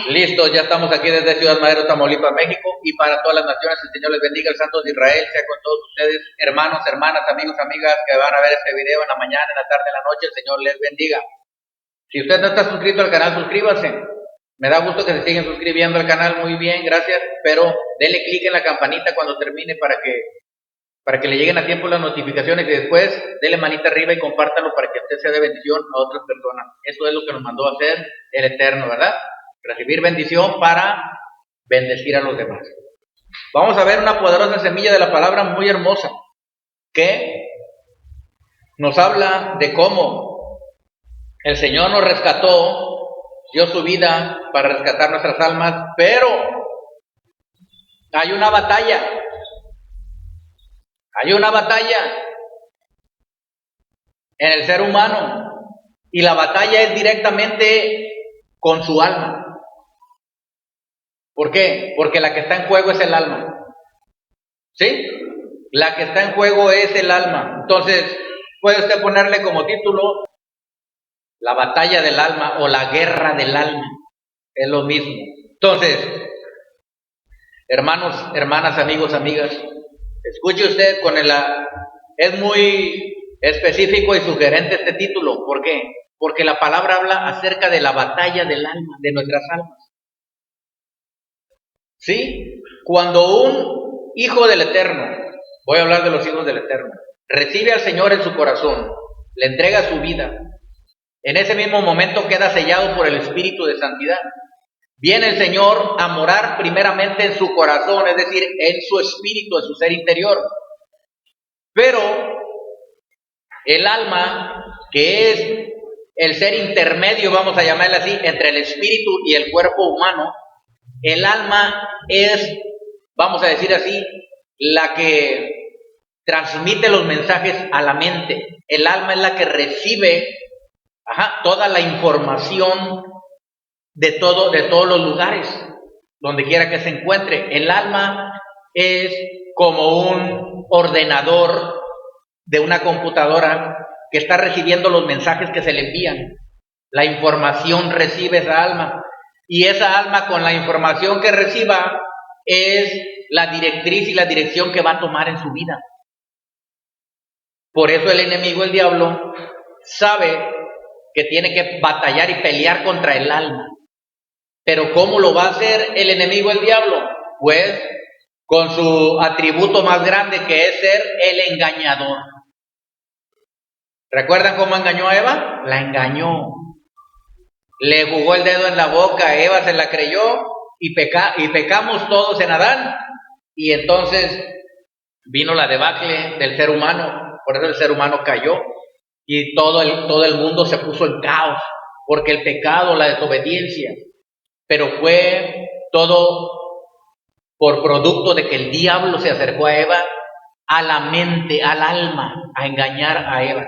Listo, ya estamos aquí desde Ciudad Madero, Tamaulipas, México, y para todas las naciones, el Señor les bendiga, el Santo de Israel sea con todos ustedes, hermanos, hermanas, amigos, amigas que van a ver este video en la mañana, en la tarde, en la noche, el Señor les bendiga. Si usted no está suscrito al canal, suscríbase. Me da gusto que se sigan suscribiendo al canal, muy bien, gracias, pero denle clic en la campanita cuando termine para que le lleguen a tiempo las notificaciones y después denle manita arriba y compártalo para que usted sea de bendición a otras personas. Eso es lo que nos mandó a hacer el Eterno, ¿verdad? Recibir bendición para bendecir a los demás. Vamos a ver una poderosa semilla de la palabra muy hermosa que nos habla de cómo el Señor nos rescató, dio su vida para rescatar nuestras almas, pero hay una batalla. Hay una batalla en el ser humano y la batalla es directamente con su alma. ¿Por qué? Porque la que está en juego es el alma. ¿Sí? La que está en juego es el alma. Entonces, puede usted ponerle como título la batalla del alma o la guerra del alma. Es lo mismo. Entonces, hermanos, hermanas, amigos, amigas, escuche usted es muy específico y sugerente este título. ¿Por qué? Porque la palabra habla acerca de la batalla del alma, de nuestras almas. ¿Sí? Cuando un hijo del Eterno, voy a hablar de los hijos del Eterno, recibe al Señor en su corazón, le entrega su vida, en ese mismo momento queda sellado por el Espíritu de Santidad. Viene el Señor a morar primeramente en su corazón, es decir, en su espíritu, en su ser interior. Pero el alma, que es el ser intermedio, vamos a llamarle así, entre el espíritu y el cuerpo humano, el alma es, vamos a decir así, la que transmite los mensajes a la mente. El alma es la que recibe toda la información de todos los lugares, donde quiera que se encuentre. El alma es como un ordenador de una computadora que está recibiendo los mensajes que se le envían. La información recibe esa alma. Y esa alma, con la información que reciba, es la directriz y la dirección que va a tomar en su vida. Por eso el enemigo, el diablo, sabe que tiene que batallar y pelear contra el alma. Pero ¿cómo lo va a hacer el enemigo, el diablo? Pues con su atributo más grande, que es ser el engañador. ¿Recuerdan cómo engañó a Eva? La engañó. Le jugó el dedo en la boca, Eva se la creyó y pecamos todos en Adán. Y entonces vino la debacle del ser humano, por eso el ser humano cayó y todo el mundo se puso en caos, porque el pecado, la desobediencia, pero fue todo por producto de que el diablo se acercó a Eva, a la mente, al alma, a engañar a Eva.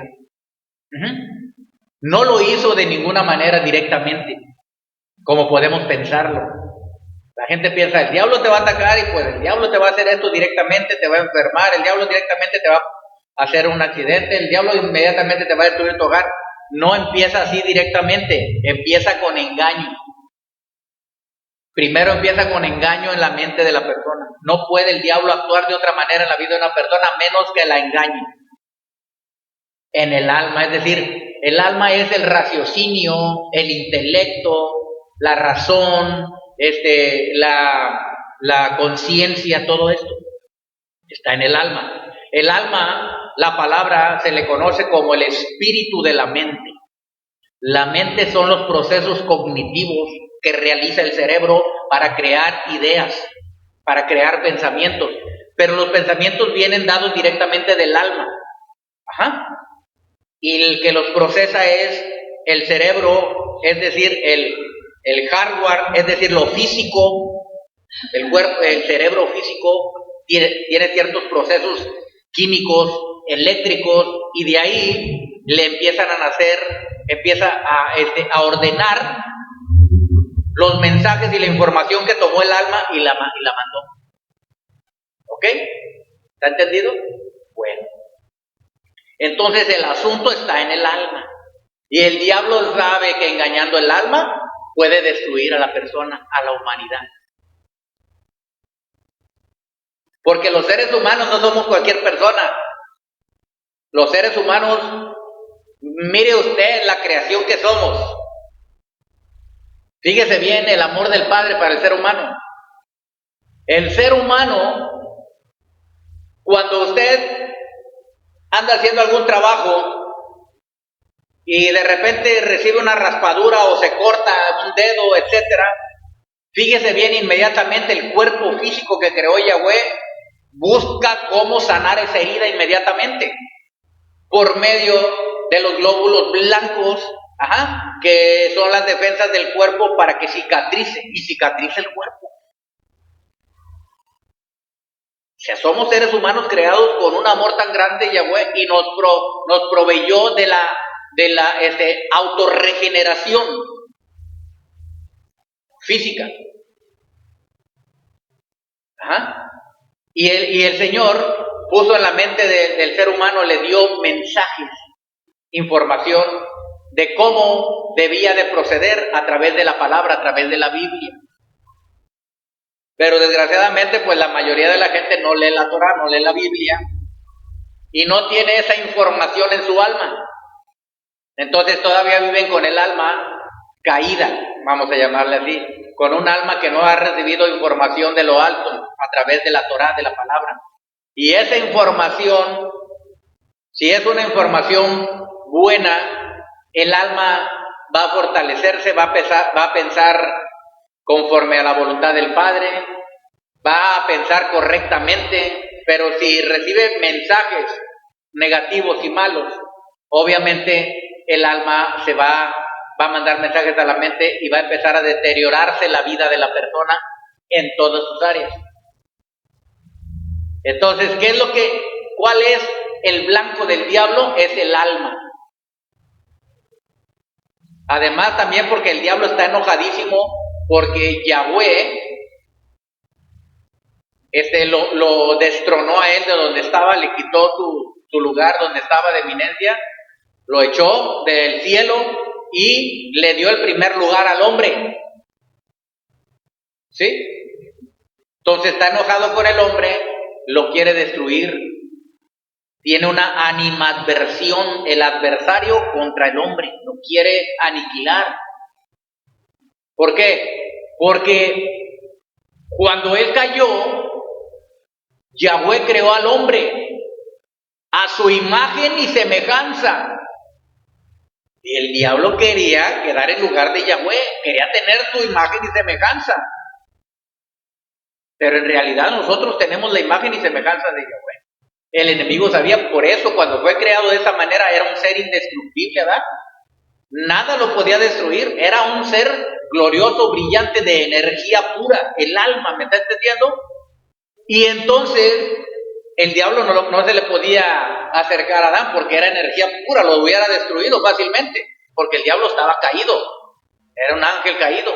No lo hizo de ninguna manera directamente, como podemos pensarlo. La gente piensa, el diablo te va a atacar y pues el diablo te va a hacer esto directamente, te va a enfermar, el diablo directamente te va a hacer un accidente, el diablo inmediatamente te va a destruir tu hogar. No empieza así directamente, empieza con engaño. Primero empieza con engaño en la mente de la persona. No puede el diablo actuar de otra manera en la vida de una persona menos que la engañe. En el alma, es decir, el alma es el raciocinio, el intelecto, la razón, la conciencia, todo esto está en el alma. El alma, la palabra se le conoce como el espíritu de la mente. La mente son los procesos cognitivos que realiza el cerebro para crear ideas, para crear pensamientos, pero los pensamientos vienen dados directamente del alma. Y el que los procesa es el cerebro, es decir, el hardware, es decir, lo físico, el cuerpo, el cerebro físico tiene ciertos procesos químicos, eléctricos, y de ahí le empiezan a nacer, empieza a ordenar los mensajes y la información que tomó el alma y la mandó. ¿Ok? ¿Está entendido? Bueno. Entonces el asunto está en el alma. Y el diablo sabe que engañando el alma puede destruir a la persona, a la humanidad. Porque los seres humanos no somos cualquier persona. Los seres humanos, mire usted la creación que somos. Fíjese bien el amor del Padre para el ser humano. El ser humano, cuando usted anda haciendo algún trabajo y de repente recibe una raspadura o se corta un dedo, etcétera, fíjese bien inmediatamente el cuerpo físico que creó Yahweh busca cómo sanar esa herida inmediatamente por medio de los glóbulos blancos, que son las defensas del cuerpo para que cicatrice y cicatrice el cuerpo. O sea, somos seres humanos creados con un amor tan grande, Yahweh, y nos proveyó de la autorregeneración física. Y el Señor puso en la mente del ser humano, le dio mensajes, información de cómo debía de proceder a través de la palabra, a través de la Biblia. Pero desgraciadamente, pues la mayoría de la gente no lee la Torah, no lee la Biblia, y no tiene esa información en su alma. Entonces todavía viven con el alma caída, vamos a llamarle así, con un alma que no ha recibido información de lo alto a través de la Torah, de la palabra. Y esa información, si es una información buena, el alma va a fortalecerse, va a pensar conforme a la voluntad del Padre, va a pensar correctamente, pero si recibe mensajes negativos y malos, obviamente el alma se va a mandar mensajes a la mente y va a empezar a deteriorarse la vida de la persona en todas sus áreas. Entonces, ¿cuál es el blanco del diablo? Es el alma. Además, también porque el diablo está enojadísimo porque Yahweh lo destronó a él de donde estaba, le quitó su lugar donde estaba de eminencia, lo echó del cielo y le dio el primer lugar al hombre. ¿Sí? Entonces está enojado con el hombre, lo quiere destruir. Tiene una animadversión, el adversario contra el hombre, lo quiere aniquilar. ¿Por qué? Porque cuando él cayó, Yahweh creó al hombre a su imagen y semejanza. Y el diablo quería quedar en lugar de Yahweh, quería tener su imagen y semejanza. Pero en realidad nosotros tenemos la imagen y semejanza de Yahweh. El enemigo sabía, por eso cuando fue creado de esa manera era un ser indestructible, ¿verdad? Nada lo podía destruir, era un ser glorioso, brillante, de energía pura, el alma, ¿me está entendiendo? Y entonces el diablo no se le podía acercar a Adán porque era energía pura, lo hubiera destruido fácilmente, porque el diablo estaba caído, era un ángel caído.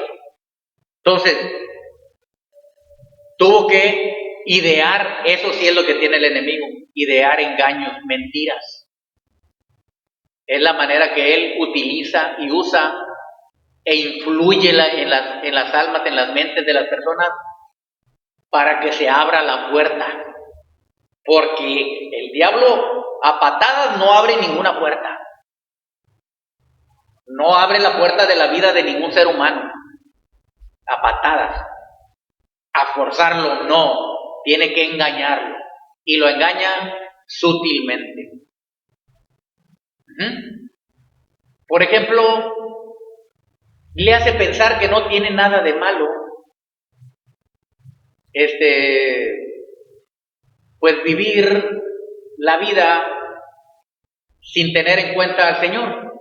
Entonces, tuvo que idear, eso sí es lo que tiene el enemigo, idear engaños, mentiras. Es la manera que él utiliza y usa e influye en las almas, en las mentes de las personas para que se abra la puerta. Porque el diablo a patadas no abre ninguna puerta. No abre la puerta de la vida de ningún ser humano. A patadas. A forzarlo, no. Tiene que engañarlo. Y lo engaña sutilmente. Por ejemplo, le hace pensar que no tiene nada de malo. Pues vivir la vida sin tener en cuenta al Señor.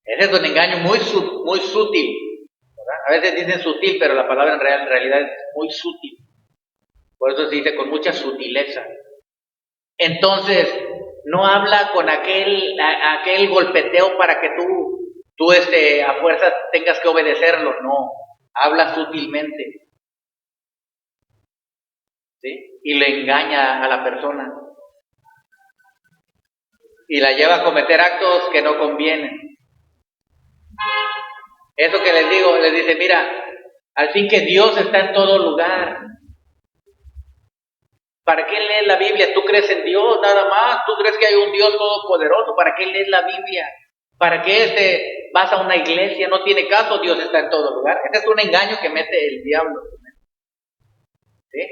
Ese es un engaño muy sutil. ¿Verdad? A veces dicen sutil, pero la palabra en realidad es muy sutil. Por eso se dice con mucha sutileza. Entonces, no habla con aquel golpeteo para que tú a fuerza tengas que obedecerlo. No, habla sutilmente. ¿Sí? Y le engaña a la persona. Y la lleva a cometer actos que no convienen. Eso que les digo, les dice, mira, al fin que Dios está en todo lugar. ¿Para qué lees la Biblia? ¿Tú crees en Dios nada más? ¿Tú crees que hay un Dios todopoderoso? ¿Para qué lees la Biblia? ¿Para qué vas a una iglesia? No tiene caso, Dios está en todo lugar. Ese es un engaño que mete el diablo. ¿Sí?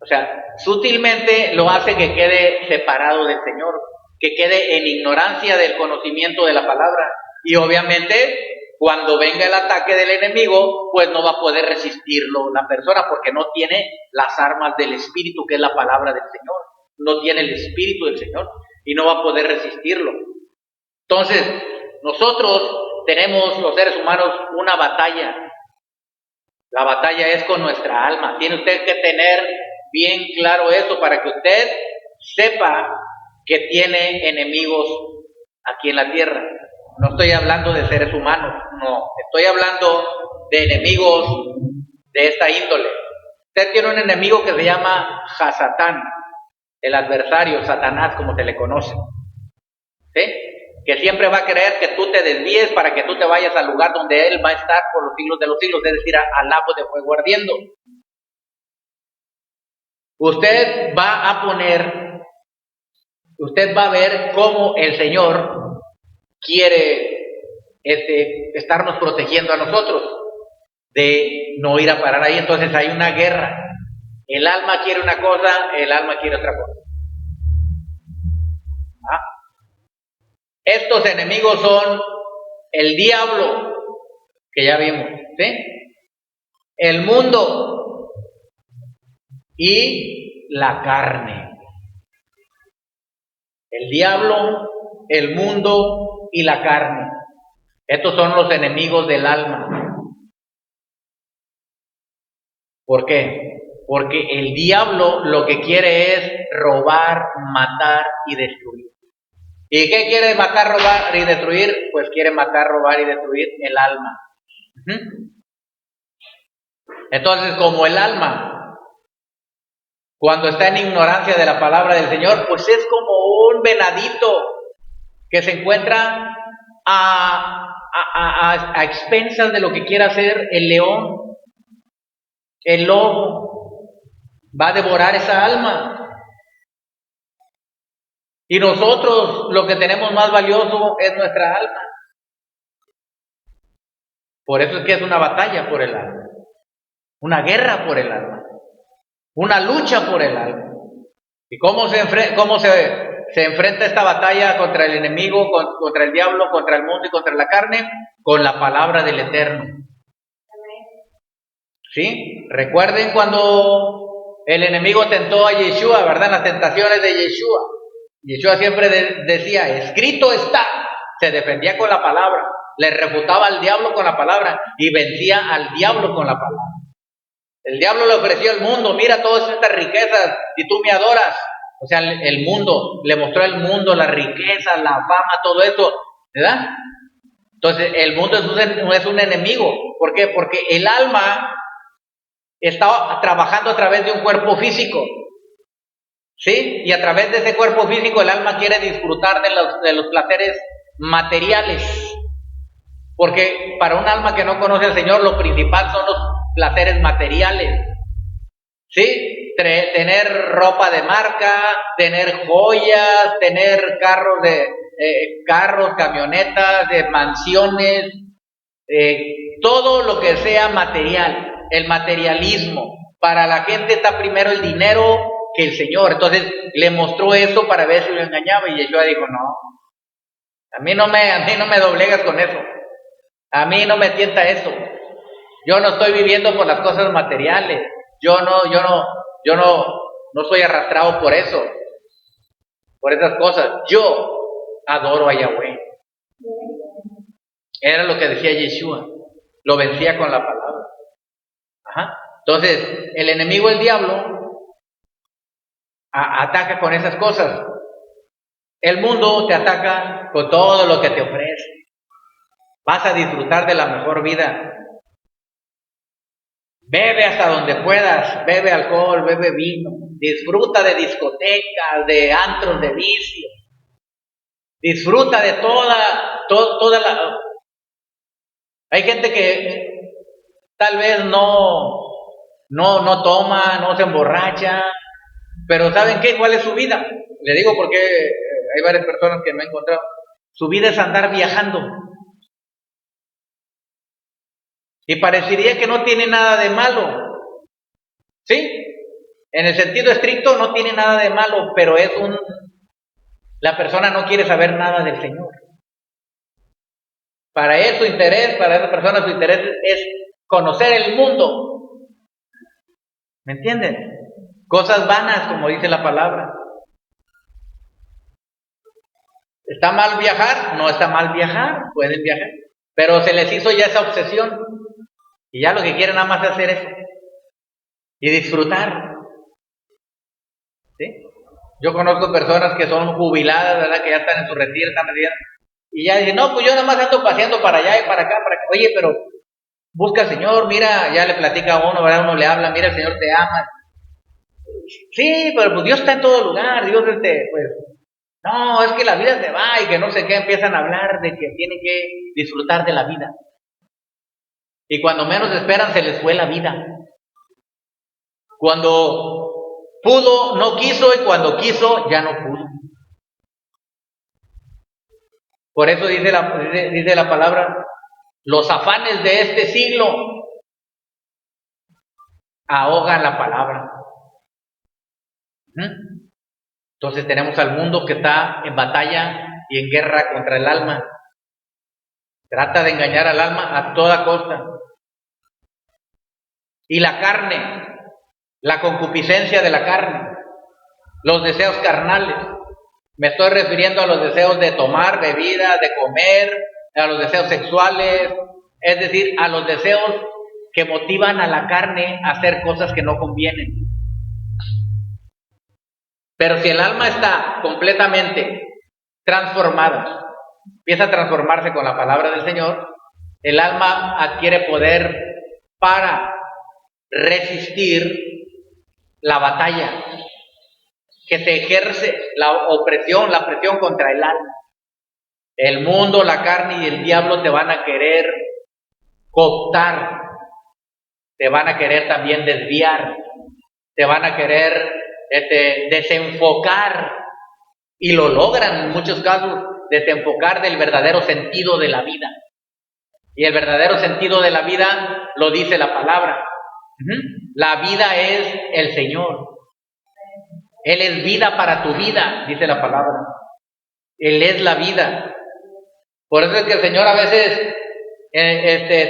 O sea, sutilmente lo hace que quede separado del Señor, que quede en ignorancia del conocimiento de la palabra. Y obviamente, cuando venga el ataque del enemigo, pues no va a poder resistirlo la persona, porque no tiene las armas del Espíritu, que es la palabra del Señor. No tiene el Espíritu del Señor y no va a poder resistirlo. Entonces, nosotros tenemos, los seres humanos, una batalla. La batalla es con nuestra alma. Tiene usted que tener bien claro eso para que usted sepa que tiene enemigos aquí en la tierra. No estoy hablando de seres humanos, no. Estoy hablando de enemigos de esta índole. Usted tiene un enemigo que se llama Hasatán, el adversario, Satanás, como se le conoce. ¿Sí? Que siempre va a querer que tú te desvíes para que tú te vayas al lugar donde Él va a estar por los siglos de los siglos, es decir, al lago de fuego ardiendo. Usted va a ver cómo el Señor quiere estarnos protegiendo a nosotros de no ir a parar ahí. Entonces hay una guerra. El alma quiere una cosa, el alma quiere otra cosa. ¿Ah? Estos enemigos son el diablo, que ya vimos, ¿sí? El mundo y la carne. El diablo, el mundo y la carne. Estos son los enemigos del alma. ¿Por qué? Porque el diablo lo que quiere es robar, matar y destruir. ¿Y qué quiere matar, robar y destruir? Pues quiere matar, robar y destruir el alma. Entonces, como el alma, cuando está en ignorancia de la palabra del Señor, pues es como un venadito que se encuentra a expensas de lo que quiera hacer el león, el lobo. Va a devorar esa alma. Y nosotros lo que tenemos más valioso es nuestra alma. Por eso es que es una batalla por el alma, una guerra por el alma, una lucha por el alma. ¿Y cómo se enfrenta esta batalla contra el enemigo, contra el diablo, contra el mundo y contra la carne? Con la palabra del Eterno. ¿Sí? Recuerden cuando el enemigo tentó a Yeshua, ¿verdad? Las tentaciones de Yeshua. Yeshua siempre decía, escrito está. Se defendía con la palabra. Le refutaba al diablo con la palabra y vencía al diablo con la palabra. El diablo le ofreció el mundo, mira todas estas riquezas y tú me adoras. O sea, el mundo, le mostró el mundo, la riqueza, la fama, todo eso, ¿verdad? Entonces, el mundo es un enemigo. ¿Por qué? Porque el alma está trabajando a través de un cuerpo físico, ¿sí? Y a través de ese cuerpo físico el alma quiere disfrutar de los placeres materiales. Porque para un alma que no conoce al Señor, lo principal son los placeres materiales. ¿Sí? Tener ropa de marca, tener joyas, tener carros, camionetas, mansiones, todo lo que sea material, el materialismo. Para la gente está primero el dinero que el Señor. Entonces le mostró eso para ver si lo engañaba y Yeshua dijo, no, a mí no me doblegas con eso. A mí no me tienta eso. Yo no estoy viviendo por las cosas materiales. Yo no soy arrastrado por eso, por esas cosas. Yo adoro a Yahweh. Era lo que decía Yeshua. Lo vencía con la palabra. Entonces, el enemigo, el diablo, ataca con esas cosas. El mundo te ataca con todo lo que te ofrece. Vas a disfrutar de la mejor vida. Bebe hasta donde puedas, bebe alcohol, bebe vino, disfruta de discotecas, de antros de vicio, disfruta de toda toda la... Hay gente que tal vez no toma, no se emborracha, pero ¿saben qué? ¿Cuál es su vida? Le digo porque hay varias personas que me han encontrado. Su vida es andar viajando. Y parecería que no tiene nada de malo. ¿Sí? En el sentido estricto no tiene nada de malo, pero la persona no quiere saber nada del Señor. Para él su interés, para esa persona su interés es conocer el mundo. ¿Me entienden? Cosas vanas, como dice la palabra. ¿Está mal viajar? No está mal viajar, pueden viajar. Pero se les hizo ya esa obsesión. Y ya lo que quieren nada más es hacer eso. Y disfrutar. ¿Sí? Yo conozco personas que son jubiladas, ¿verdad? Que ya están en su retiro, están retirando. Y ya dicen, no, pues yo nada más ando paseando para allá y para acá, para acá. Oye, pero busca al Señor, mira, ya le platica a uno, ¿verdad? Uno le habla, mira, el Señor te ama. Sí, pero pues Dios está en todo lugar, Dios pues, no, es que la vida se va y que no sé qué, empiezan a hablar de que tienen que disfrutar de la vida. Y cuando menos esperan se les fue la vida. Cuando pudo, no quiso, y cuando quiso, ya no pudo. Por eso dice la palabra, los afanes de este siglo ahogan la palabra. Entonces tenemos al mundo que está en batalla y en guerra contra el alma. Trata de engañar al alma a toda costa. Y la carne, la concupiscencia de la carne, los deseos carnales. Me estoy refiriendo a los deseos de tomar bebida, de comer, a los deseos sexuales, es decir, a los deseos que motivan a la carne a hacer cosas que no convienen. Pero si el alma está completamente transformada, empieza a transformarse con la palabra del Señor, el alma adquiere poder para resistir la batalla que se ejerce, la opresión, la presión contra el alma. El mundo, la carne y el diablo te van a querer cooptar, te van a querer también desviar, te van a querer desenfocar, y lo logran en muchos casos, desenfocar del verdadero sentido de la vida. Y el verdadero sentido de la vida lo dice la palabra. La vida es el Señor. Él es vida para tu vida, dice la palabra. Él es la vida. Por eso es que el Señor a veces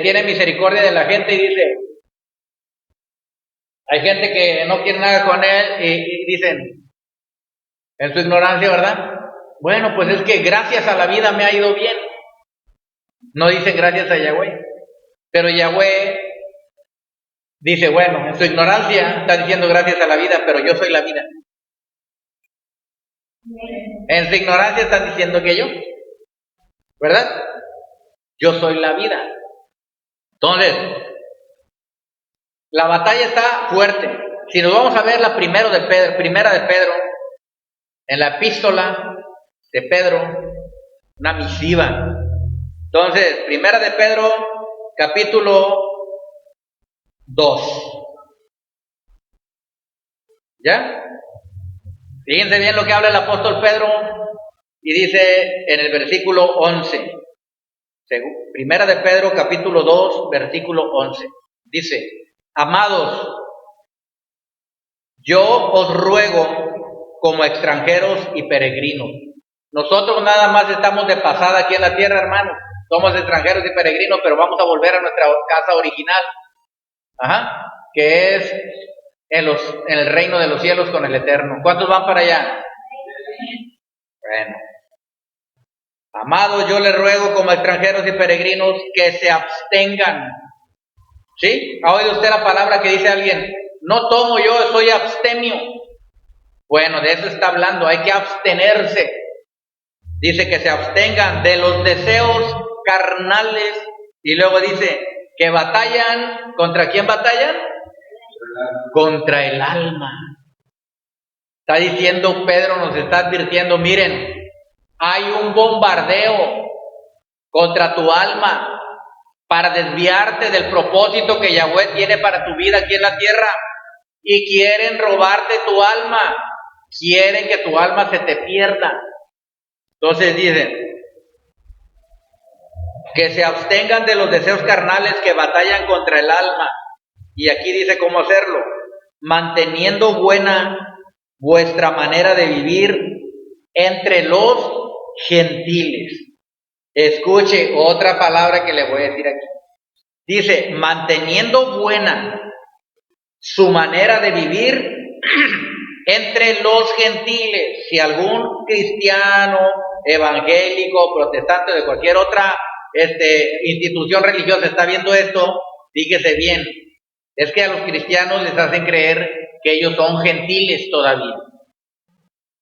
tiene misericordia de la gente y dice, hay gente que no quiere nada con Él y dicen, en su ignorancia, ¿verdad? Bueno, pues es que gracias a la vida me ha ido bien. No dicen gracias a Yahweh. Pero Yahweh dice, bueno, en su ignorancia está diciendo gracias a la vida, pero yo soy la vida. En su ignorancia están diciendo que yo, ¿verdad? Yo soy la vida. Entonces, la batalla está fuerte. Si nos vamos a ver la primera de Pedro, en la epístola de Pedro, una misiva. Entonces, primera de Pedro, capítulo 2. ¿Ya? Fíjense bien lo que habla el apóstol Pedro y dice en el versículo 11. Primera de Pedro, capítulo 2, versículo 11. Dice, amados, yo os ruego como extranjeros y peregrinos. Nosotros nada más estamos de pasada aquí en la tierra, hermanos. Somos extranjeros y peregrinos, pero vamos a volver a nuestra casa original. Que es en el reino de los cielos con el Eterno. ¿Cuántos van para allá? Bueno. Amados, yo les ruego como extranjeros y peregrinos que se abstengan. ¿Sí? ¿Ha oído usted la palabra que dice alguien? No tomo yo, soy abstemio. Bueno, de eso está hablando, hay que abstenerse. Dice que se abstengan de los deseos carnales y luego dice que batallan. ¿Contra quién batallan? Contra el alma. Está diciendo Pedro, nos está advirtiendo, miren, hay un bombardeo contra tu alma, para desviarte del propósito que Yahweh tiene para tu vida aquí en la tierra. Y quieren robarte tu alma, quieren que tu alma se te pierda. Entonces dicen que se abstengan de los deseos carnales que batallan contra el alma. Y aquí dice cómo hacerlo: manteniendo buena vuestra manera de vivir entre los gentiles. Escuche otra palabra que le voy a decir aquí. Dice, manteniendo buena su manera de vivir entre los gentiles. Si algún cristiano, evangélico, protestante, de cualquier otra institución religiosa está viendo esto, fíjese bien, es que a los cristianos les hacen creer que ellos son gentiles todavía.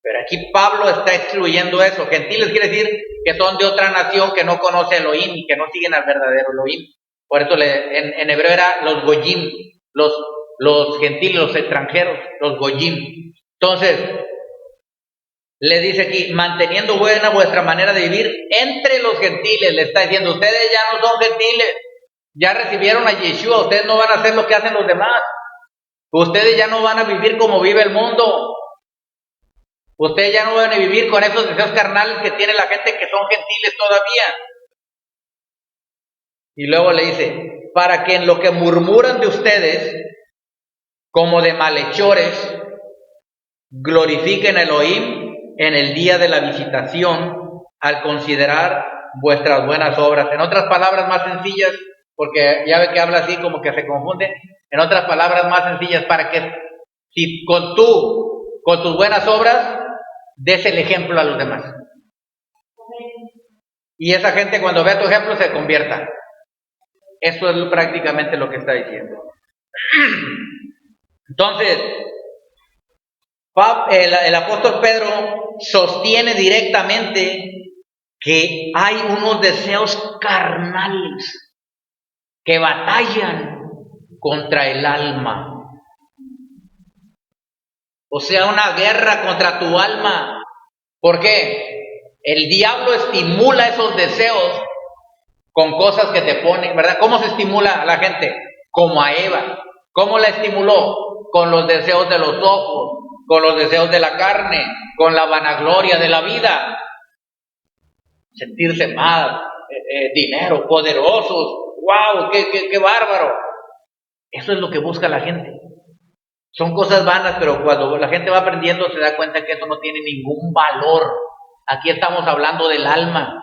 Pero aquí Pablo está excluyendo eso. Gentiles quiere decir que son de otra nación que no conoce a Elohim y que no siguen al verdadero Elohim. Por eso en hebreo era los goyim, los gentiles, los extranjeros, los goyim. Entonces, le dice aquí, manteniendo buena vuestra manera de vivir entre los gentiles. Le está diciendo, ustedes ya no son gentiles, ya recibieron a Yeshua, ustedes no van a hacer lo que hacen los demás. Ustedes ya no van a vivir como vive el mundo. Ustedes ya no van a vivir con esos deseos carnales que tiene la gente que son gentiles todavía. Y luego le dice, para que en lo que murmuran de ustedes, como de malhechores, glorifiquen a Elohim en el día de la visitación, al considerar vuestras buenas obras. En otras palabras más sencillas, porque ya ve que habla así como que se confunde, en otras palabras más sencillas, para que si con tus buenas obras, des el ejemplo a los demás. Y esa gente cuando vea tu ejemplo se convierta. Eso es prácticamente lo que está diciendo. Entonces, el apóstol Pedro sostiene directamente que hay unos deseos carnales que batallan contra el alma. O sea, una guerra contra tu alma. ¿Por qué? El diablo estimula esos deseos con cosas que te ponen, ¿verdad? ¿Cómo se estimula a la gente? Como a Eva. ¿Cómo la estimuló? Con los deseos de los ojos, con los deseos de la carne, con la vanagloria de la vida. Sentirse mal, dinero, poderosos. ¡Wow! ¡Qué bárbaro! Eso es lo que busca la gente. Son cosas vanas, pero cuando la gente va aprendiendo se da cuenta que eso no tiene ningún valor. Aquí estamos hablando del alma.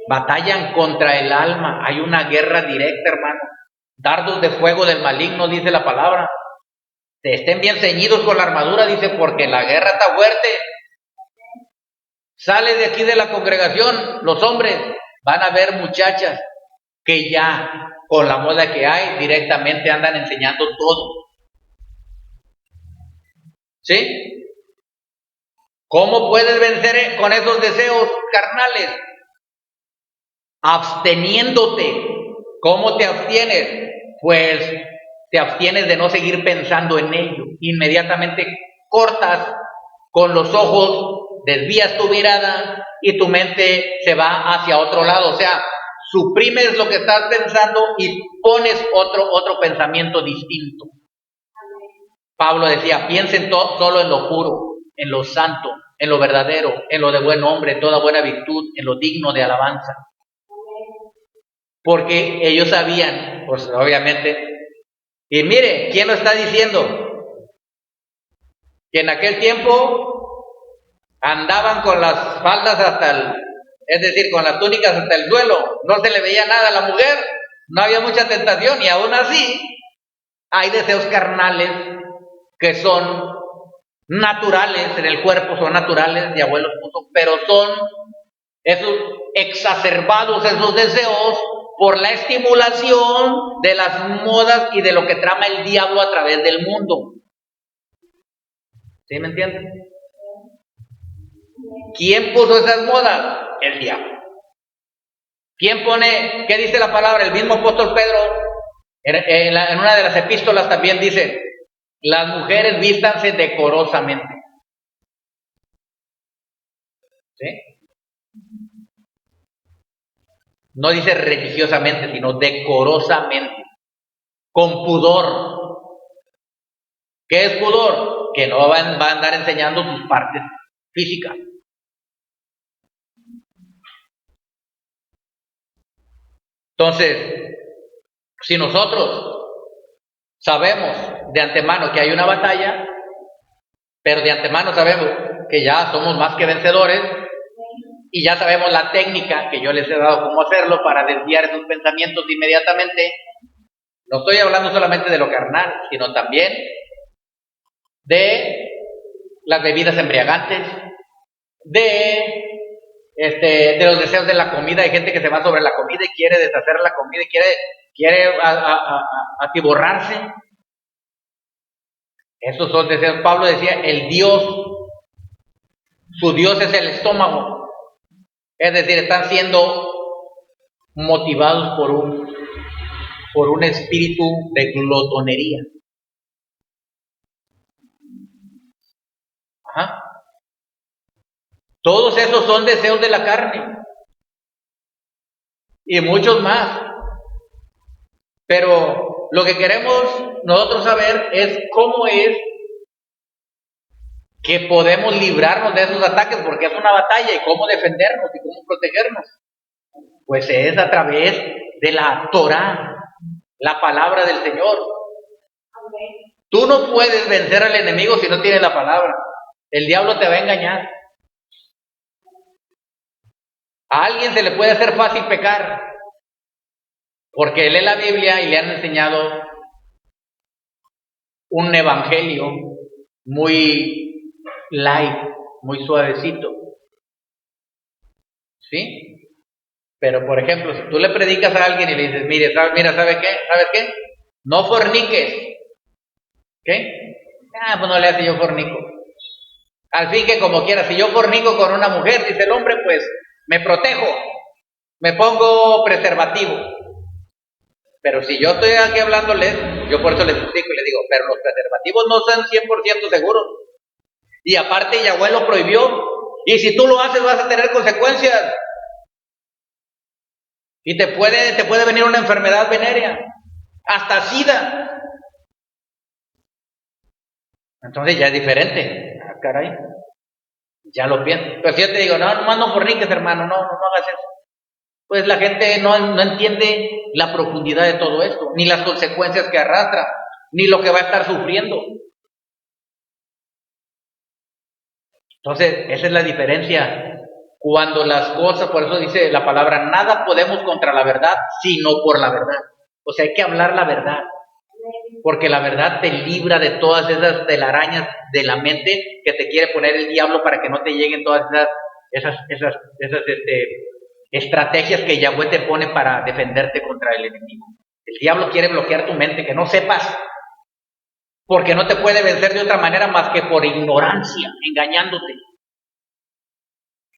Batallan contra el alma. Hay una guerra directa, hermano. Dardos de fuego del maligno, dice la palabra. Estén bien ceñidos con la armadura, dice, porque la guerra está fuerte. Sale de aquí de la congregación, los hombres van a ver muchachas que ya con la moda que hay directamente andan enseñando todo. ¿Sí? ¿Cómo puedes vencer con esos deseos carnales? Absteniéndote. ¿Cómo te abstienes? Pues te abstienes de no seguir pensando en ello. Inmediatamente cortas con los ojos, desvías tu mirada y tu mente se va hacia otro lado. O sea, suprimes lo que estás pensando y pones otro pensamiento distinto. Pablo decía, piensen solo en lo puro, en lo santo, en lo verdadero, en lo de buen hombre, toda buena virtud, en lo digno de alabanza. Porque ellos sabían, pues obviamente, y mire, ¿quién lo está diciendo? Que en aquel tiempo andaban con las faldas es decir, con las túnicas hasta el suelo, no se le veía nada a la mujer, no había mucha tentación, y aún así hay deseos carnales que son naturales en el cuerpo, son naturales de abuelos, pero son esos exacerbados, esos deseos, por la estimulación de las modas y de lo que trama el diablo a través del mundo. ¿Sí me entienden? ¿Quién puso esas modas? El diablo. ¿Quién pone? ¿Qué dice la palabra? El mismo apóstol Pedro, en una de las epístolas también dice, las mujeres vístanse decorosamente. ¿Sí? No dice religiosamente, sino decorosamente, con pudor. ¿Qué es pudor? Que no va a andar enseñando sus partes físicas. Entonces, si nosotros sabemos de antemano que hay una batalla, pero de antemano sabemos que ya somos más que vencedores y ya sabemos la técnica que yo les he dado cómo hacerlo para desviar esos pensamientos inmediatamente, no estoy hablando solamente de lo carnal, sino también de las bebidas embriagantes, de los deseos de la comida. Hay gente que se va sobre la comida y quiere deshacer la comida y quiere atiborrarse. Esos son deseos. Pablo decía, su Dios es el estómago. Es decir, están siendo motivados por un espíritu de glotonería. Ajá. Todos esos son deseos de la carne. Y muchos más. Pero lo que queremos nosotros saber es cómo es que podemos librarnos de esos ataques, porque es una batalla, y cómo defendernos y cómo protegernos. Pues es a través de la Torah, la palabra del Señor. Tú no puedes vencer al enemigo si no tienes la palabra. El diablo te va a engañar. A alguien se le puede hacer fácil pecar, porque lee la Biblia y le han enseñado un evangelio muy light, muy suavecito. ¿Sí? Pero, por ejemplo, si tú le predicas a alguien y le dices, mira, ¿sabes qué? No forniques. ¿Qué? Pues no le hace yo fornico. Al fin que como quiera, si yo fornico con una mujer, dice el hombre, pues me protejo, me pongo preservativo. Pero si yo estoy aquí hablándoles, yo por eso les explico y les digo, pero los preservativos no son 100% seguros. Y aparte Yahweh lo prohibió. Y si tú lo haces vas a tener consecuencias. Y te puede venir una enfermedad venérea, hasta SIDA. Entonces ya es diferente. Ah, caray. Ya lo pienso. Pero si yo te digo, no, nomás no forniques, hermano, no hagas eso. Pues la gente no entiende la profundidad de todo esto, ni las consecuencias que arrastra, ni lo que va a estar sufriendo. Entonces, esa es la diferencia. Cuando las cosas, por eso dice la palabra, nada podemos contra la verdad, sino por la verdad. O sea, hay que hablar la verdad, porque la verdad te libra de todas esas telarañas de la mente que te quiere poner el diablo para que no te lleguen todas esas estrategias que Yahweh te pone para defenderte contra el enemigo. El diablo quiere bloquear tu mente, que no sepas, porque no te puede vencer de otra manera más que por ignorancia, engañándote.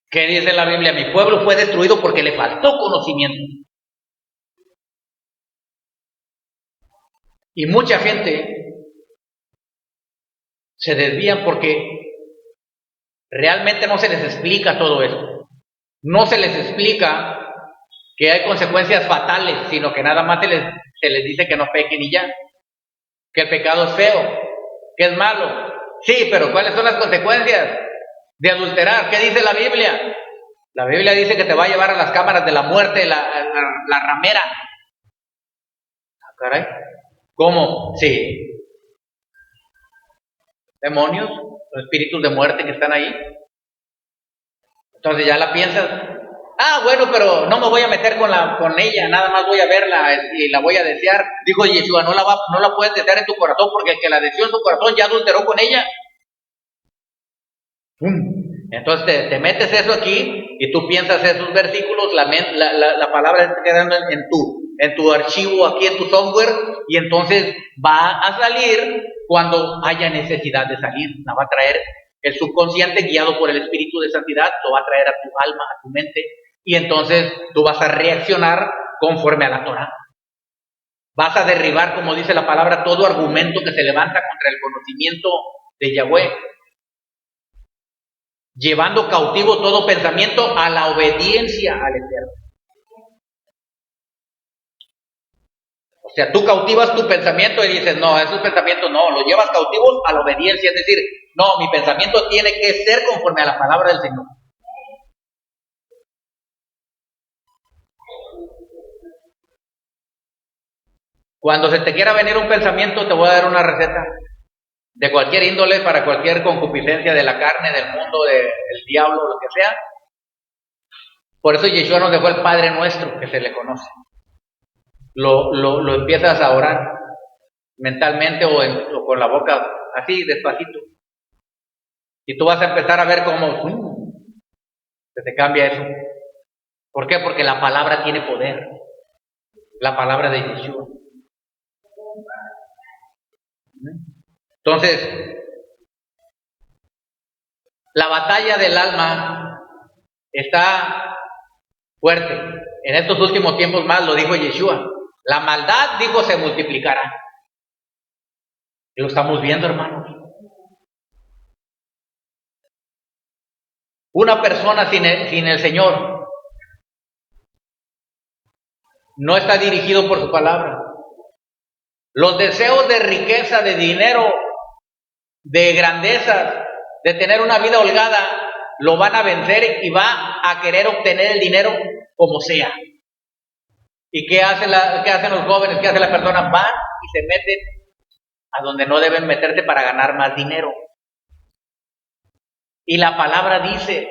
¿Qué dice la Biblia? Mi pueblo fue destruido porque le faltó conocimiento. Y mucha gente se desvían porque realmente no se les explica todo esto. No se les explica que hay consecuencias fatales, sino que nada más se les dice que no pequen y ya. Que el pecado es feo, que es malo. Sí, pero ¿cuáles son las consecuencias de adulterar? ¿Qué dice la Biblia? La Biblia dice que te va a llevar a las cámaras de la muerte, la ramera. Ah, caray. ¿Cómo? Sí. Demonios, los espíritus de muerte que están ahí. Entonces ya la piensas. Ah, bueno, pero no me voy a meter con ella, nada más voy a verla y la voy a desear. Dijo Yeshua, no la puedes desear en tu corazón porque el que la deseó en su corazón ya adulteró con ella. Entonces te metes eso aquí y tú piensas esos versículos, la palabra está quedando en tu archivo, aquí en tu software, y entonces va a salir cuando haya necesidad de salir. La va a traer el subconsciente guiado por el Espíritu de Santidad, lo va a traer a tu alma, a tu mente, y entonces tú vas a reaccionar conforme a la Torah. Vas a derribar, como dice la palabra, todo argumento que se levanta contra el conocimiento de Yahweh. llevando cautivo todo pensamiento a la obediencia al Eterno. O sea, tú cautivas tu pensamiento y dices, no, esos pensamientos no, los llevas cautivos a la obediencia, es decir, no, mi pensamiento tiene que ser conforme a la palabra del Señor. Cuando se te quiera venir un pensamiento, te voy a dar una receta de cualquier índole, para cualquier concupiscencia de la carne, del mundo, del diablo, lo que sea. Por eso Yeshua nos dejó el Padre Nuestro, que se le conoce. Lo empiezas a orar mentalmente o con la boca, así, despacito. Y tú vas a empezar a ver cómo se te cambia eso. ¿Por qué? Porque la palabra tiene poder. La palabra de Yeshua. Entonces, la batalla del alma está fuerte. En estos últimos tiempos más lo dijo Yeshua. La maldad, dijo, se multiplicará. Y lo estamos viendo, hermanos. Una persona sin el Señor no está dirigido por su palabra. Los deseos de riqueza, de dinero, de grandeza, de tener una vida holgada, lo van a vencer y va a querer obtener el dinero como sea. ¿Y qué hacen los jóvenes? ¿Qué hace la persona? Van y se meten a donde no deben meterse para ganar más dinero. Y la palabra dice,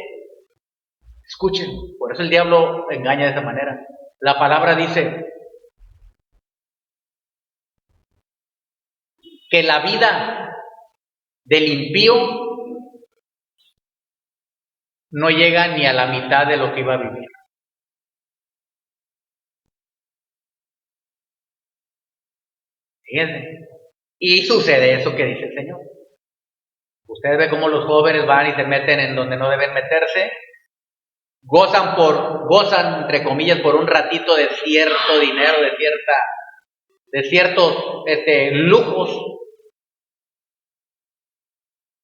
escuchen, por eso el diablo engaña de esa manera. La palabra dice que la vida del impío no llega ni a la mitad de lo que iba a vivir. Fíjense. Y sucede eso que dice el Señor. Ustedes ven cómo los jóvenes van y se meten en donde no deben meterse, gozan entre comillas por un ratito de cierto dinero, de ciertos lujos,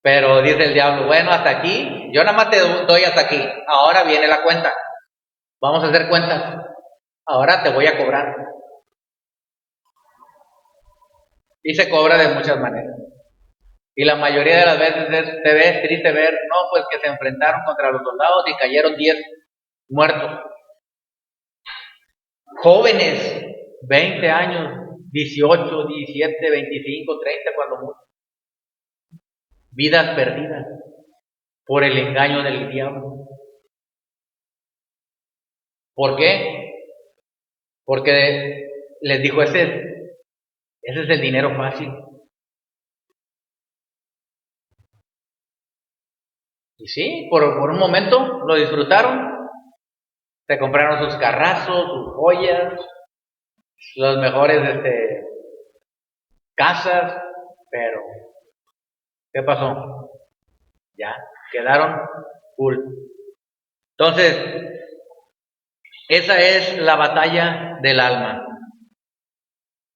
pero dice el diablo, bueno, hasta aquí, yo nada más te doy hasta aquí, ahora viene la cuenta, vamos a hacer cuentas, ahora te voy a cobrar. Y se cobra de muchas maneras. Y la mayoría de las veces te ves triste ver, no, pues que se enfrentaron contra los soldados y cayeron 10 muertos. Jóvenes, 20 años, 18, 17, 25, 30, cuando mucho. Vidas perdidas por el engaño del diablo. ¿Por qué? Porque les dijo, ese es el dinero fácil. Y sí, por un momento lo disfrutaron. Se compraron sus carrazos, sus joyas, los mejores casas, pero ¿qué pasó? Ya, quedaron full. Entonces, esa es la batalla del alma.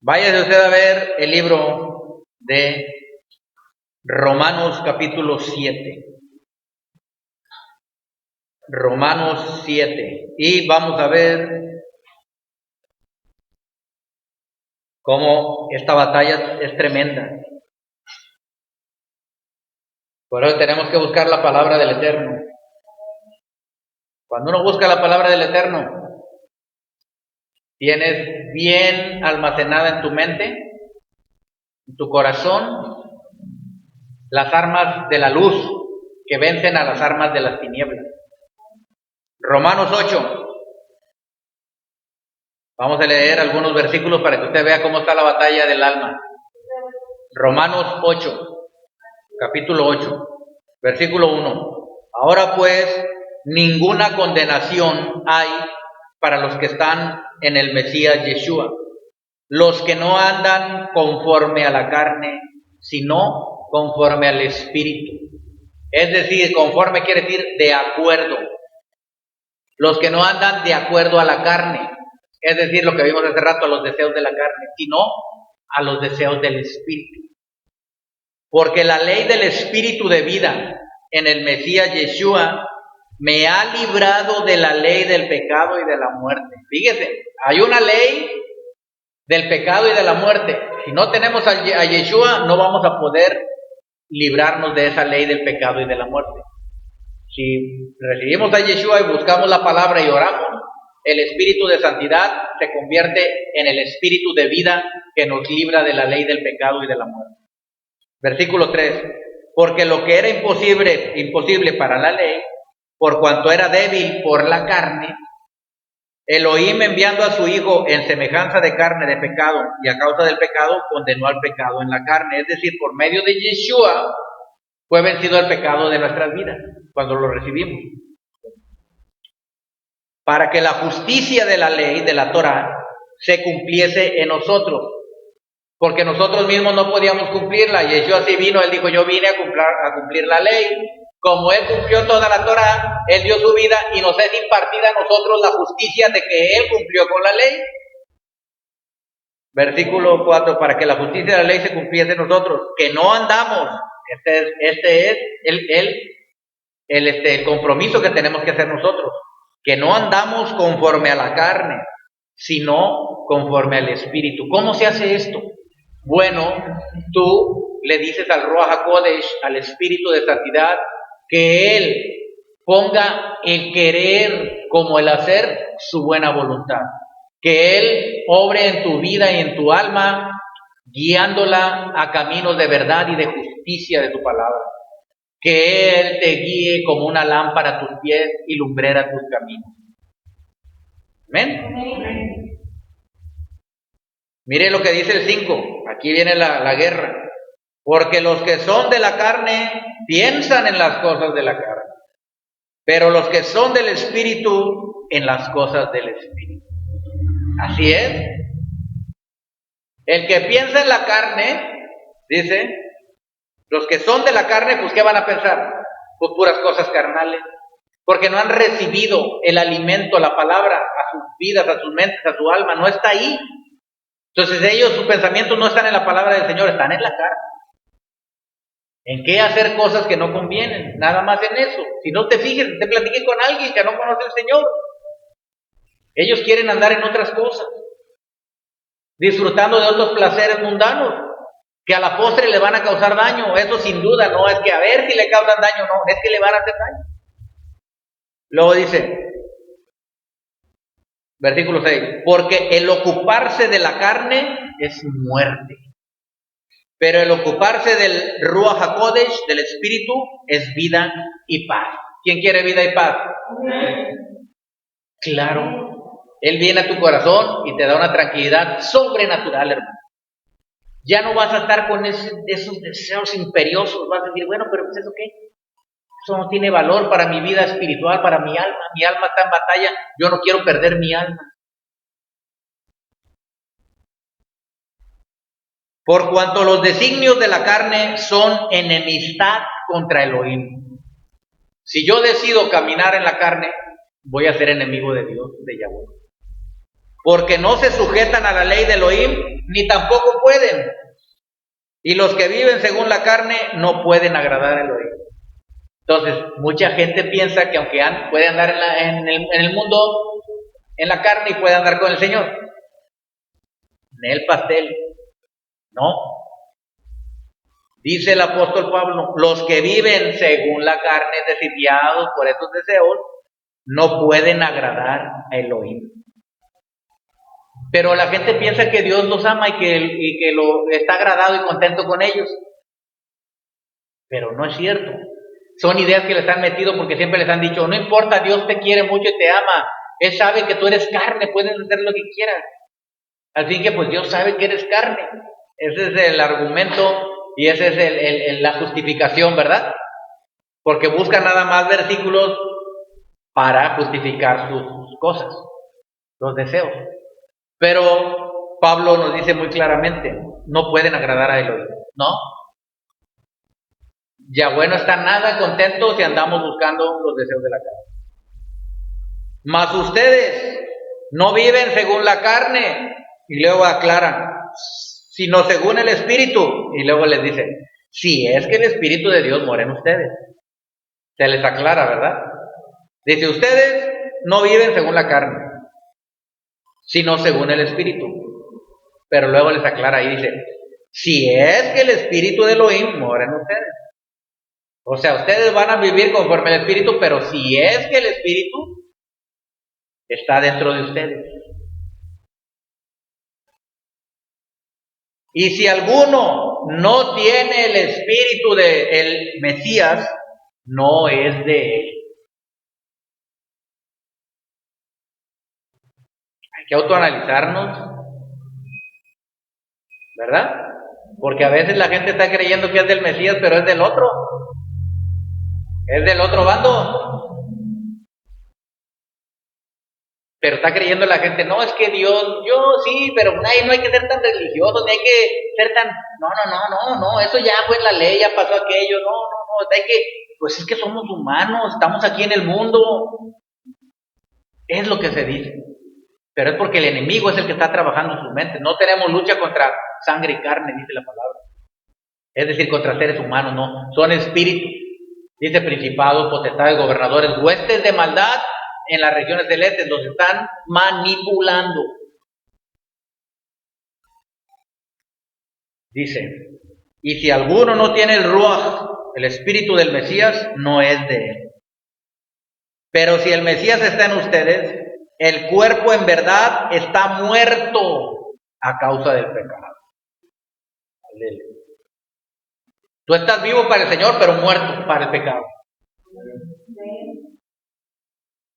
Váyase usted a ver el libro de Romanos capítulo 7. Romanos 7. Y vamos a ver cómo esta batalla es tremenda. Por eso tenemos que buscar la palabra del Eterno. Cuando uno busca la palabra del Eterno, tienes bien almacenada en tu mente, en tu corazón, las armas de la luz que vencen a las armas de las tinieblas. Romanos 8. Vamos a leer algunos versículos para que usted vea cómo está la batalla del alma. Romanos 8, capítulo 8, versículo 1. Ahora pues, ninguna condenación hay para los que están en el Mesías Yeshua, los que no andan conforme a la carne, sino conforme al Espíritu. Es decir, conforme quiere decir de acuerdo. Los que no andan de acuerdo a la carne, es decir, lo que vimos hace rato, a los deseos de la carne, sino a los deseos del Espíritu. Porque la ley del Espíritu de vida en el Mesías Yeshua, me ha librado de la ley del pecado y de la muerte. Fíjese, hay una ley del pecado y de la muerte. Si no tenemos a Yeshua, no vamos a poder librarnos de esa ley del pecado y de la muerte. Si recibimos a Yeshua y buscamos la palabra y oramos, el espíritu de santidad se convierte en el espíritu de vida que nos libra de la ley del pecado y de la muerte. Versículo 3. Porque lo que era imposible para la ley, por cuanto era débil por la carne, Elohim, enviando a su Hijo en semejanza de carne de pecado, y a causa del pecado condenó al pecado en la carne. Es decir, por medio de Yeshua fue vencido el pecado de nuestras vidas cuando lo recibimos, para que la justicia de la ley, de la Torah, se cumpliese en nosotros, porque nosotros mismos no podíamos cumplirla. Yeshua sí vino, él dijo, yo vine a cumplir la ley. Como él cumplió toda la Torah, él dio su vida y nos es impartida a nosotros la justicia de que él cumplió con la ley. Versículo 4, para que la justicia de la ley se cumpliese en nosotros, que no andamos, este es el compromiso que tenemos que hacer nosotros, que no andamos conforme a la carne, sino conforme al Espíritu. ¿Cómo se hace esto? Bueno, tú le dices al Ruach HaKodesh, al Espíritu de santidad, que Él ponga el querer como el hacer su buena voluntad. Que Él obre en tu vida y en tu alma, guiándola a caminos de verdad y de justicia de tu palabra. Que Él te guíe como una lámpara a tus pies y lumbrera tus caminos. Amén. Mire lo que dice el 5. Aquí viene la guerra. Porque los que son de la carne piensan en las cosas de la carne, pero los que son del Espíritu en las cosas del Espíritu. Así es. El que piensa en la carne, dice, los que son de la carne, pues ¿qué van a pensar? Pues puras cosas carnales, porque no han recibido el alimento, la palabra, a sus vidas, a sus mentes, a su alma, no está ahí. Entonces ellos, sus pensamientos no están en la palabra del Señor, están en la carne. ¿En qué hacer cosas que no convienen? Nada más en eso. Si no te fijes, te platiques con alguien que no conoce al Señor. Ellos quieren andar en otras cosas, disfrutando de otros placeres mundanos, que a la postre le van a causar daño. Eso sin duda, no es que a ver si le causan daño, no, es que le van a hacer daño. Luego dice, versículo 6, porque el ocuparse de la carne es muerte, pero el ocuparse del Ruach HaKodesh, del Espíritu, es vida y paz. ¿Quién quiere vida y paz? Claro, Él viene a tu corazón y te da una tranquilidad sobrenatural, hermano. Ya no vas a estar con esos deseos imperiosos, vas a decir, bueno, pero ¿eso qué? Eso no tiene valor para mi vida espiritual, para mi alma está en batalla, yo no quiero perder mi alma. Por cuanto los designios de la carne son enemistad contra Elohim. Si yo decido caminar en la carne, voy a ser enemigo de Dios, de Yahweh. Porque no se sujetan a la ley de Elohim, ni tampoco pueden. Y los que viven según la carne no pueden agradar a Elohim. Entonces, mucha gente piensa que aunque puede andar en el mundo, en la carne, y puede andar con el Señor. En el pastel. No. Dice el apóstol Pablo, los que viven según la carne, es decir, guiados por estos deseos, no pueden agradar a Elohim. Pero la gente piensa que Dios los ama y que lo está agradado y contento con ellos. Pero no es cierto. Son ideas que les han metido porque siempre les han dicho, no importa, Dios te quiere mucho y te ama. Él sabe que tú eres carne, puedes hacer lo que quieras. Al fin que pues Dios sabe que eres carne. Ese es el argumento y esa es la justificación, ¿verdad? Porque buscan nada más versículos para justificar sus cosas, los deseos. Pero Pablo nos dice muy claramente, no pueden agradar a Elohim, ¿no? Yahweh no está nada contento si andamos buscando los deseos de la carne. Mas ustedes no viven según la carne, y luego aclaran, sino según el Espíritu, y luego les dice, si es que el Espíritu de Dios mora en ustedes. Se les aclara, ¿verdad? Dice, ustedes no viven según la carne, sino según el Espíritu. Pero luego les aclara y dice, si es que el Espíritu de Elohim mora en ustedes. O sea, ustedes van a vivir conforme al Espíritu, pero si es que el Espíritu está dentro de ustedes. Y si alguno no tiene el Espíritu del Mesías, no es de él. Hay que autoanalizarnos, ¿verdad? Porque a veces la gente está creyendo que es del Mesías, pero es del otro. Es del otro bando. Pero está creyendo la gente, no, es que Dios, yo sí, pero no hay que ser tan religioso, ni hay que ser tan, no, eso ya fue en la ley, ya pasó aquello, no, hay que, pues es que somos humanos, estamos aquí en el mundo, es lo que se dice, pero es porque el enemigo es el que está trabajando en su mente, no tenemos lucha contra sangre y carne, dice la palabra, es decir, contra seres humanos, no, son espíritus, dice principados, potestades, gobernadores, huestes de maldad, en las regiones celestes, los están manipulando. Dice, y si alguno no tiene el Ruach, el espíritu del Mesías, no es de él. Pero si el Mesías está en ustedes, el cuerpo en verdad está muerto a causa del pecado. Aleluya. Tú estás vivo para el Señor, pero muerto para el pecado.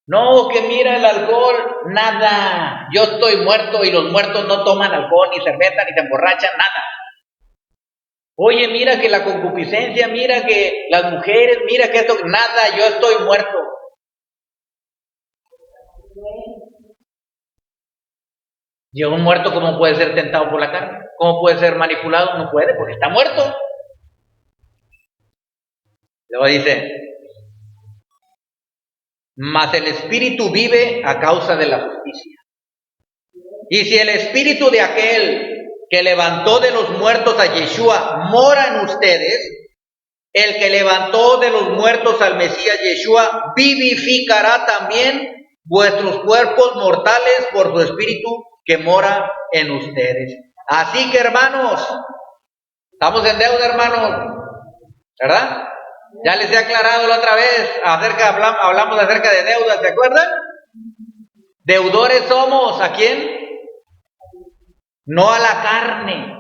No, que mira el alcohol, nada. Yo estoy muerto y los muertos no toman alcohol, ni cerveza, ni se emborrachan, nada. Oye, mira que la concupiscencia, mira que las mujeres, mira que esto, nada, yo estoy muerto. Y un muerto, ¿cómo puede ser tentado por la carne? ¿Cómo puede ser manipulado? No puede, porque está muerto. Luego dice, mas el espíritu vive a causa de la justicia. Y si el espíritu de aquel que levantó de los muertos a Yeshua mora en ustedes, el que levantó de los muertos al Mesías Yeshua vivificará también vuestros cuerpos mortales por su espíritu que mora en ustedes. Así que, hermanos, estamos en deuda, hermanos, ¿verdad? Ya les he aclarado la otra vez, hablamos acerca de deudas, ¿se acuerdan? Deudores somos, ¿a quién? No a la carne,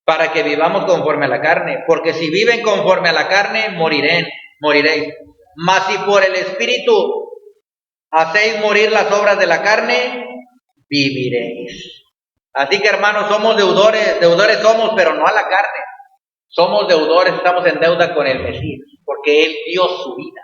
para que vivamos conforme a la carne, porque si viven conforme a la carne, moriréis. Mas si por el Espíritu hacéis morir las obras de la carne, viviréis. Así que, hermanos, somos deudores somos, pero no a la carne. Somos deudores, estamos en deuda con el Mesías, porque Él dio su vida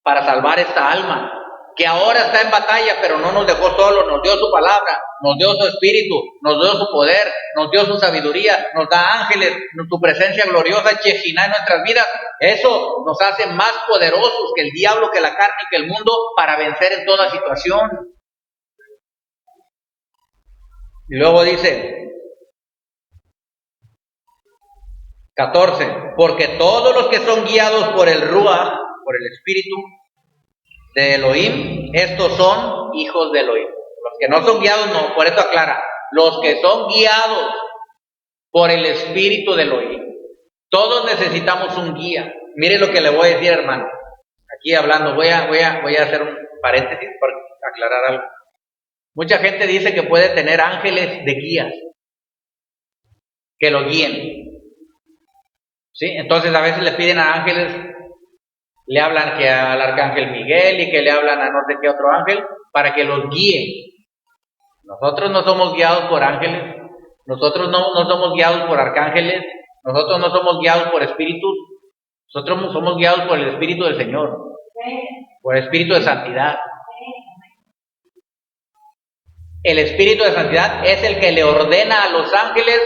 para salvar esta alma, que ahora está en batalla, pero no nos dejó solos, nos dio su palabra, nos dio su espíritu, nos dio su poder, nos dio su sabiduría, nos da ángeles, su presencia gloriosa, Chejiná en nuestras vidas. Eso nos hace más poderosos que el diablo, que la carne y que el mundo para vencer en toda situación. Y luego dice 14, porque todos los que son guiados por el Ruach, por el Espíritu de Elohim, estos son hijos de Elohim. Los que no son guiados, no, por eso aclara, los que son guiados por el Espíritu de Elohim. Todos necesitamos un guía. Mire lo que le voy a decir, hermano. Aquí hablando, voy a hacer un paréntesis para aclarar algo. Mucha gente dice que puede tener ángeles de guías que lo guíen. ¿Sí? Entonces a veces le piden a ángeles, le hablan que al arcángel Miguel y que le hablan a no sé qué otro ángel para que los guíen. Nosotros no somos guiados por ángeles, nosotros no somos guiados por arcángeles, nosotros no somos guiados por espíritus, nosotros somos guiados por el Espíritu del Señor, por el Espíritu de santidad. El Espíritu de santidad es el que le ordena a los ángeles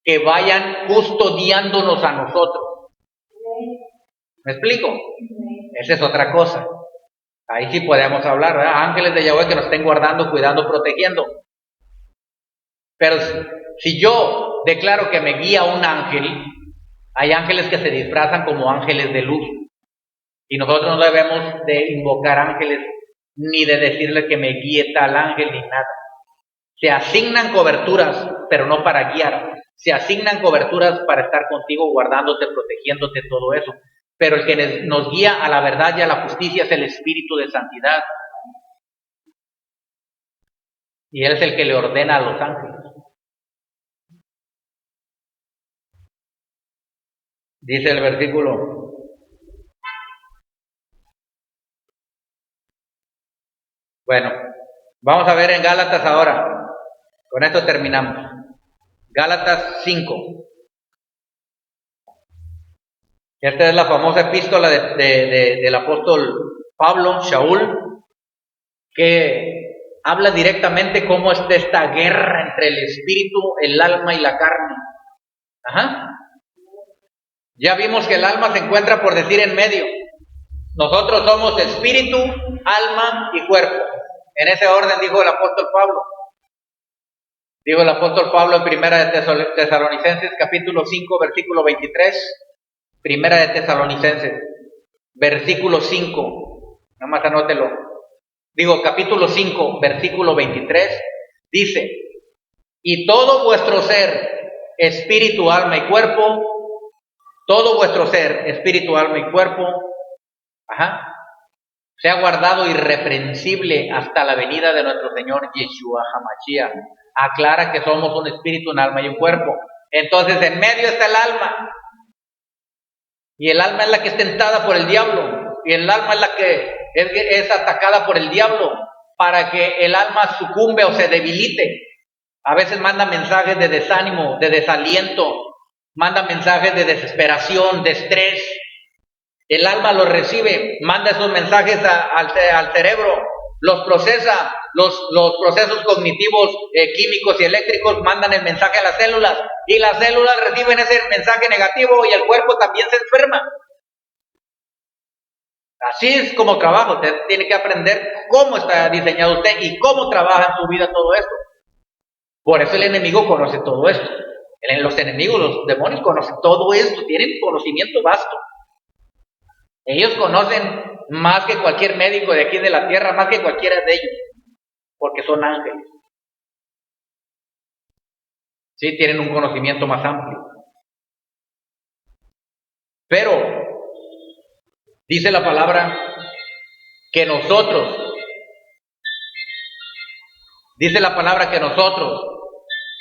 que vayan custodiándonos a nosotros. ¿Me explico? Esa es otra cosa. Ahí sí podemos hablar, ¿verdad? Ángeles de Yahweh que nos estén guardando, cuidando, protegiendo. Pero si yo declaro que me guía un ángel, Hay ángeles que se disfrazan como ángeles de luz. Y nosotros no debemos de invocar ángeles ni de decirle que me guíe tal ángel ni nada. Se asignan coberturas, pero no para guiar. Se asignan coberturas para estar contigo, guardándote, protegiéndote, todo eso. Pero el que nos guía a la verdad y a la justicia es el Espíritu de Santidad. Y Él es el que le ordena a los ángeles. Dice el versículo. Bueno, vamos a ver en Gálatas ahora. Con esto terminamos. Gálatas 5. Esta es la famosa epístola del apóstol Pablo, Shaul, que habla directamente cómo es esta guerra entre el espíritu, el alma y la carne. Ajá. Ya vimos que el alma se encuentra, por decir, en medio. Nosotros somos espíritu, alma y cuerpo. En ese orden dijo el apóstol Pablo. Dijo el apóstol Pablo en Primera de Tesalonicenses, capítulo 5, versículo 23. Primera de Tesalonicenses, versículo 5. Nada más anótelo. Digo, capítulo 5, versículo 23. Dice: y todo vuestro ser, espíritu, alma y cuerpo, todo vuestro ser, espíritu, alma y cuerpo, sea guardado irreprensible hasta la venida de nuestro Señor Yeshua HaMashiach. Aclara que somos un espíritu, un alma y un cuerpo. Entonces en medio está el alma. Y el alma es la que es tentada por el diablo. Y el alma es la que es atacada por el diablo para que el alma sucumbe o se debilite. A veces manda mensajes de desánimo, de desaliento, manda mensajes de desesperación, de estrés. El alma los recibe, manda esos mensajes al cerebro, los procesa, los procesos cognitivos, químicos y eléctricos mandan el mensaje a las células, y las células reciben ese mensaje negativo y el cuerpo también se enferma. Así es como trabaja. Usted tiene que aprender cómo está diseñado usted y cómo trabaja en su vida todo esto. Por eso el enemigo conoce todo esto. Los enemigos, los demonios conocen todo esto, tienen conocimiento vasto. Ellos conocen más que cualquier médico de aquí de la tierra, más que cualquiera de ellos, porque son ángeles. Sí, tienen un conocimiento más amplio. Pero dice la palabra que nosotros,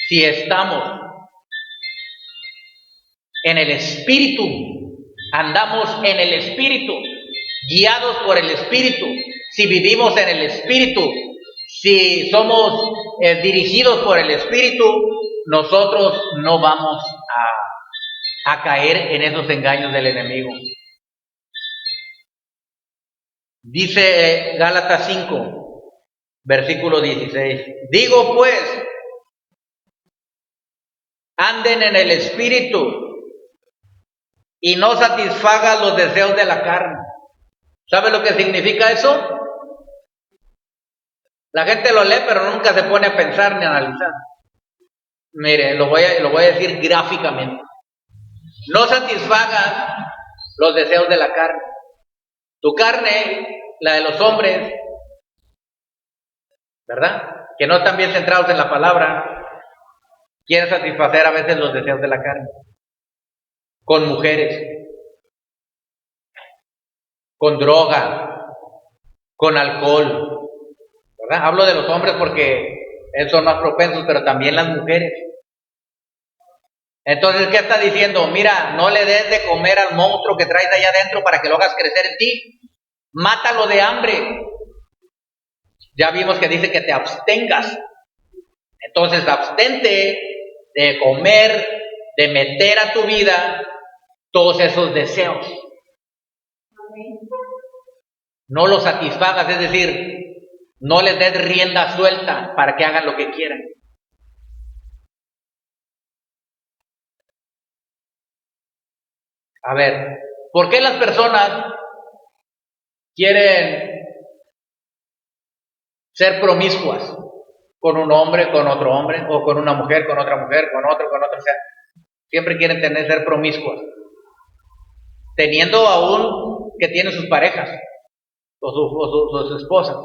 si estamos en el Espíritu, andamos en el Espíritu, guiados por el Espíritu, si vivimos en el Espíritu, si somos dirigidos por el Espíritu, nosotros no vamos a caer en esos engaños del enemigo. Dice Gálatas 5, versículo 16. Digo pues, anden en el Espíritu y no satisfagan los deseos de la carne. ¿Sabe lo que significa eso? La gente lo lee, pero nunca se pone a pensar ni a analizar. Mire, lo voy a decir gráficamente. No satisfagas los deseos de la carne. Tu carne, la de los hombres, ¿verdad? Que no están bien centrados en la palabra, quieren satisfacer a veces los deseos de la carne. Con mujeres, con droga, con alcohol, ¿verdad? Hablo de los hombres porque son más propensos, pero también las mujeres. Entonces, ¿qué está diciendo? Mira, no le des de comer al monstruo que traes allá adentro para que lo hagas crecer en ti. Mátalo de hambre. Ya vimos que dice que te abstengas. Entonces, abstente de comer, de meter a tu vida todos esos deseos. No los satisfagas, es decir, no les des rienda suelta para que hagan lo que quieran. A ver, ¿por qué las personas quieren ser promiscuas con un hombre, con otro hombre, o con una mujer, con otra mujer, con otro, o sea, siempre quieren ser promiscuas? teniendo aún que tiene sus parejas o sus esposas.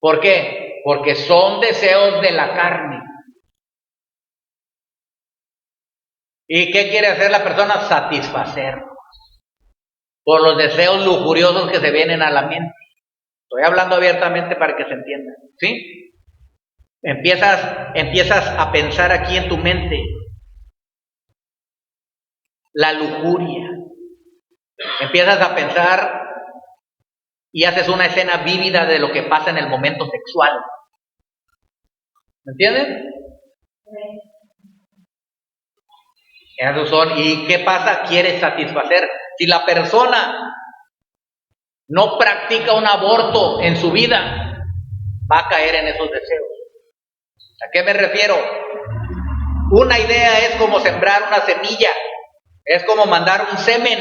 ¿Por qué? Porque son deseos de la carne. ¿Y qué quiere hacer la persona? Satisfacerlos por los deseos lujuriosos que se vienen a la mente. Estoy hablando abiertamente para que se entienda, ¿sí? Empiezas a pensar aquí en tu mente la lujuria. Empiezas a pensar y haces una escena vívida de lo que pasa en el momento sexual. ¿Me entienden? Esos son. ¿Y qué pasa? Quieres satisfacer. Si la persona no practica un aborto en su vida, va a caer en esos deseos. ¿A qué me refiero? Una idea es como sembrar una semilla, es como mandar un semen,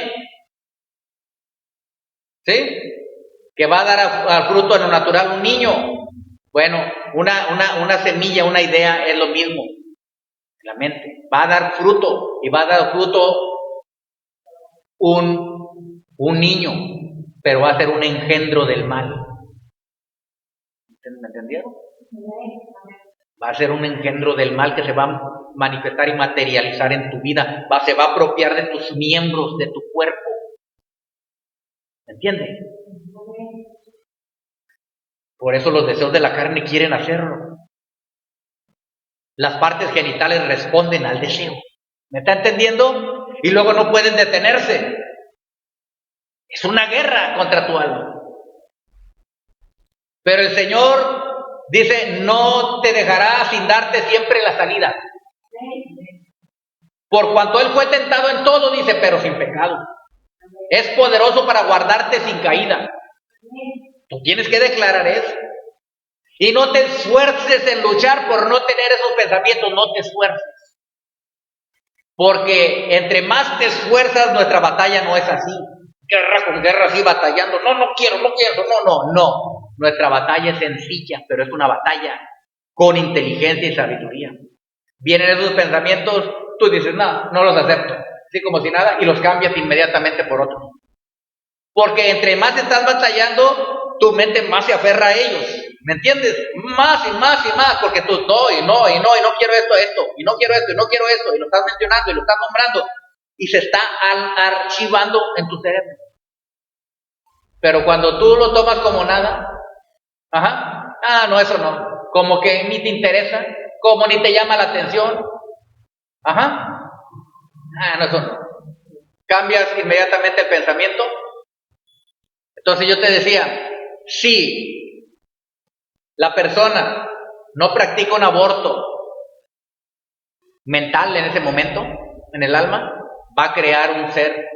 ¿sí? Que va a dar al fruto en lo natural un niño. Bueno, una semilla, una idea es lo mismo. La mente va a dar fruto y va a dar fruto un niño, pero va a ser un engendro del mal. ¿Me entendieron? Va a ser un engendro del mal que se va a manifestar y materializar en tu vida. Se va a apropiar de tus miembros, de tu cuerpo. ¿Me entiendes? Por eso los deseos de la carne quieren hacerlo. Las partes genitales responden al deseo. ¿Me está entendiendo? Y luego no pueden detenerse. Es una guerra contra tu alma. Pero el Señor dice, no te dejará sin darte siempre la salida. Por cuanto Él fue tentado en todo, dice, pero sin pecado. Es poderoso para guardarte sin caída. Tú tienes que declarar eso. Y no te esfuerces en luchar por no tener esos pensamientos, no te esfuerces. Porque entre más te esfuerzas, nuestra batalla no es así. Guerra con guerra, así batallando. No quiero, no. Nuestra batalla es sencilla, pero es una batalla con inteligencia y sabiduría. Vienen esos pensamientos, tú dices, no los acepto. Así como si nada, y los cambias inmediatamente por otros. Porque entre más estás batallando, tu mente más se aferra a ellos. ¿Me entiendes? Más y más, porque tú y no quiero esto, y no quiero esto, y lo estás mencionando, y lo estás nombrando, y se está archivando en tu cerebro. Pero cuando tú lo tomas como nada, no, eso no, como que ni te interesa, como ni te llama la atención, no, eso no. Cambias inmediatamente el pensamiento. Entonces yo te decía, si la persona no practica un aborto mental en ese momento, en el alma, va a crear un ser,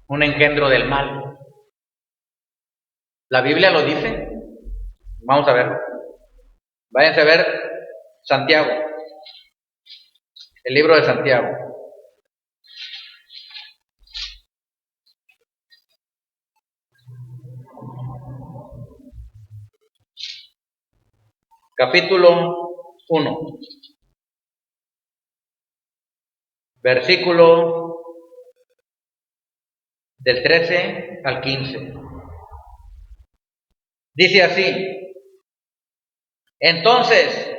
un engendro del mal. ¿La Biblia lo dice? Vamos a verlo. Váyanse a ver Santiago, el libro de Santiago. Capítulo 1, versículo del 13 al 15. Dice así: entonces,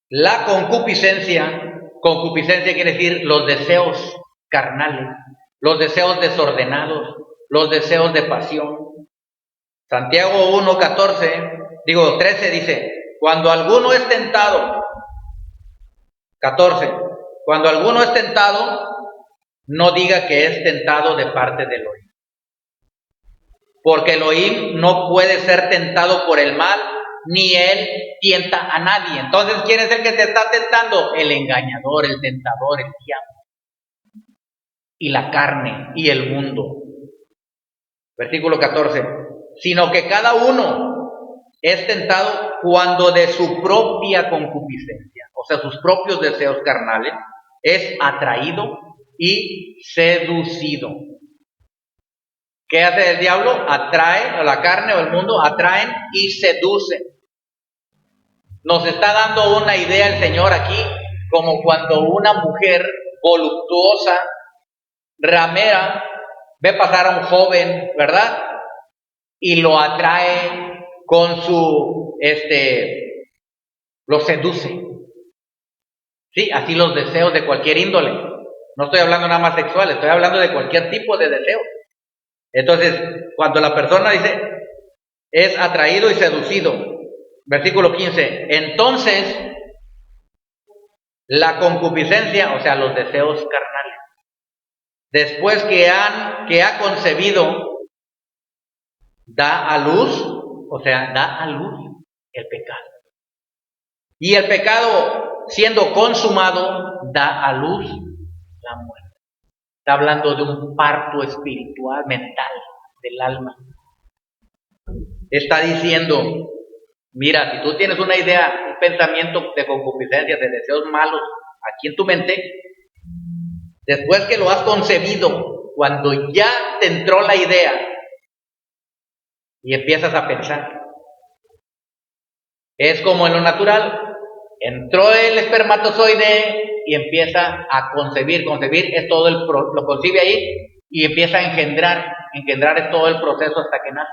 la concupiscencia quiere decir los deseos carnales, los deseos desordenados, los deseos de pasión. Santiago 13 dice, cuando alguno es tentado, 14, cuando alguno es tentado, no diga que es tentado de parte de Elohim. Porque Elohim no puede ser tentado por el mal, ni él tienta a nadie. Entonces, ¿quién es el que te está tentando? El engañador, el tentador, el diablo. Y la carne, y el mundo. Versículo 14. Sino que cada uno es tentado cuando de su propia concupiscencia, o sea, sus propios deseos carnales, es atraído y seducido. ¿Qué hace el diablo? Atrae, o la carne o el mundo, atraen y seducen. Nos está dando una idea el Señor aquí, como cuando una mujer voluptuosa ramera, ve pasar a un joven, ¿verdad? Y lo atrae con su, lo seduce. Sí, así los deseos de cualquier índole. No estoy hablando nada más sexual, estoy hablando de cualquier tipo de deseo. Entonces, cuando la persona dice, es atraído y seducido, versículo 15, entonces la concupiscencia, o sea, los deseos carnales, después que ha concebido, da a luz, o sea, da a luz el pecado. Y el pecado, siendo consumado, da a luz la muerte. Está hablando de un parto espiritual, mental, del alma. Está diciendo, mira, si tú tienes una idea, un pensamiento de concupiscencia, de deseos malos aquí en tu mente, después que lo has concebido, cuando ya te entró la idea y empiezas a pensar, es como en lo natural, entró el espermatozoide y empieza a concebir es todo lo concibe ahí y empieza a engendrar es todo el proceso hasta que nace.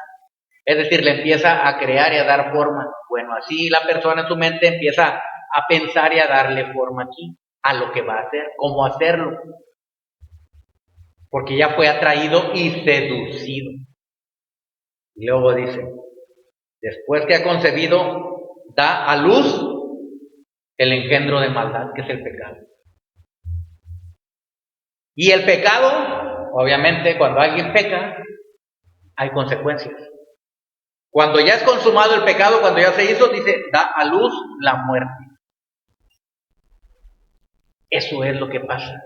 Es decir, le empieza a crear y a dar forma. Bueno, así la persona en su mente empieza a pensar y a darle forma aquí, a lo que va a hacer, cómo hacerlo. Porque ya fue atraído y seducido. Y luego dice, después que ha concebido, da a luz el engendro de maldad, que es el pecado. Y el pecado, obviamente, cuando alguien peca, hay consecuencias. Cuando ya es consumado el pecado, cuando ya se hizo, dice, da a luz la muerte. Eso es lo que pasa.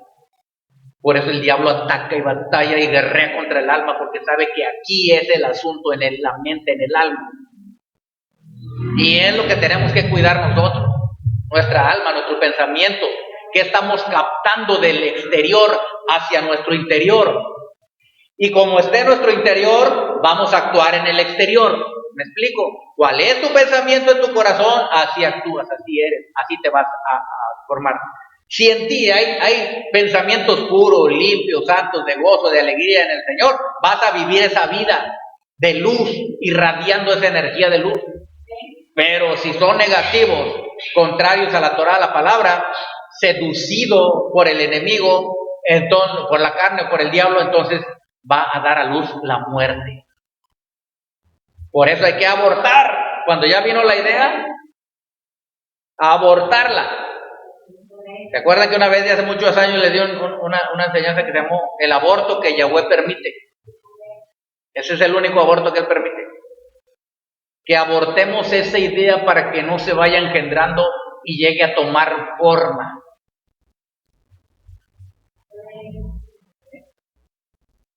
Por eso el diablo ataca y batalla y guerrea contra el alma, porque sabe que aquí es el asunto, en la mente, en el alma. Y es lo que tenemos que cuidar nosotros, nuestra alma, nuestro pensamiento, que estamos captando del exterior hacia nuestro interior. Y como esté en nuestro interior, vamos a actuar en el exterior. ¿Me explico? ¿Cuál es tu pensamiento en tu corazón? Así actúas, así eres, así te vas a formar. Si en ti hay pensamientos puros, limpios, santos, de gozo, de alegría en el Señor, vas a vivir esa vida de luz, irradiando esa energía de luz. Pero si son negativos, contrarios a la Torah, a la palabra, seducido por el enemigo, entonces, por la carne, por el diablo, entonces va a dar a luz la muerte. Por eso hay que abortar. Cuando ya vino la idea, abortarla. ¿Se acuerdan que una vez de hace muchos años le dio una enseñanza que se llamó el aborto que Yahweh permite? Ese es el único aborto que Él permite. Que abortemos esa idea para que no se vaya engendrando y llegue a tomar forma.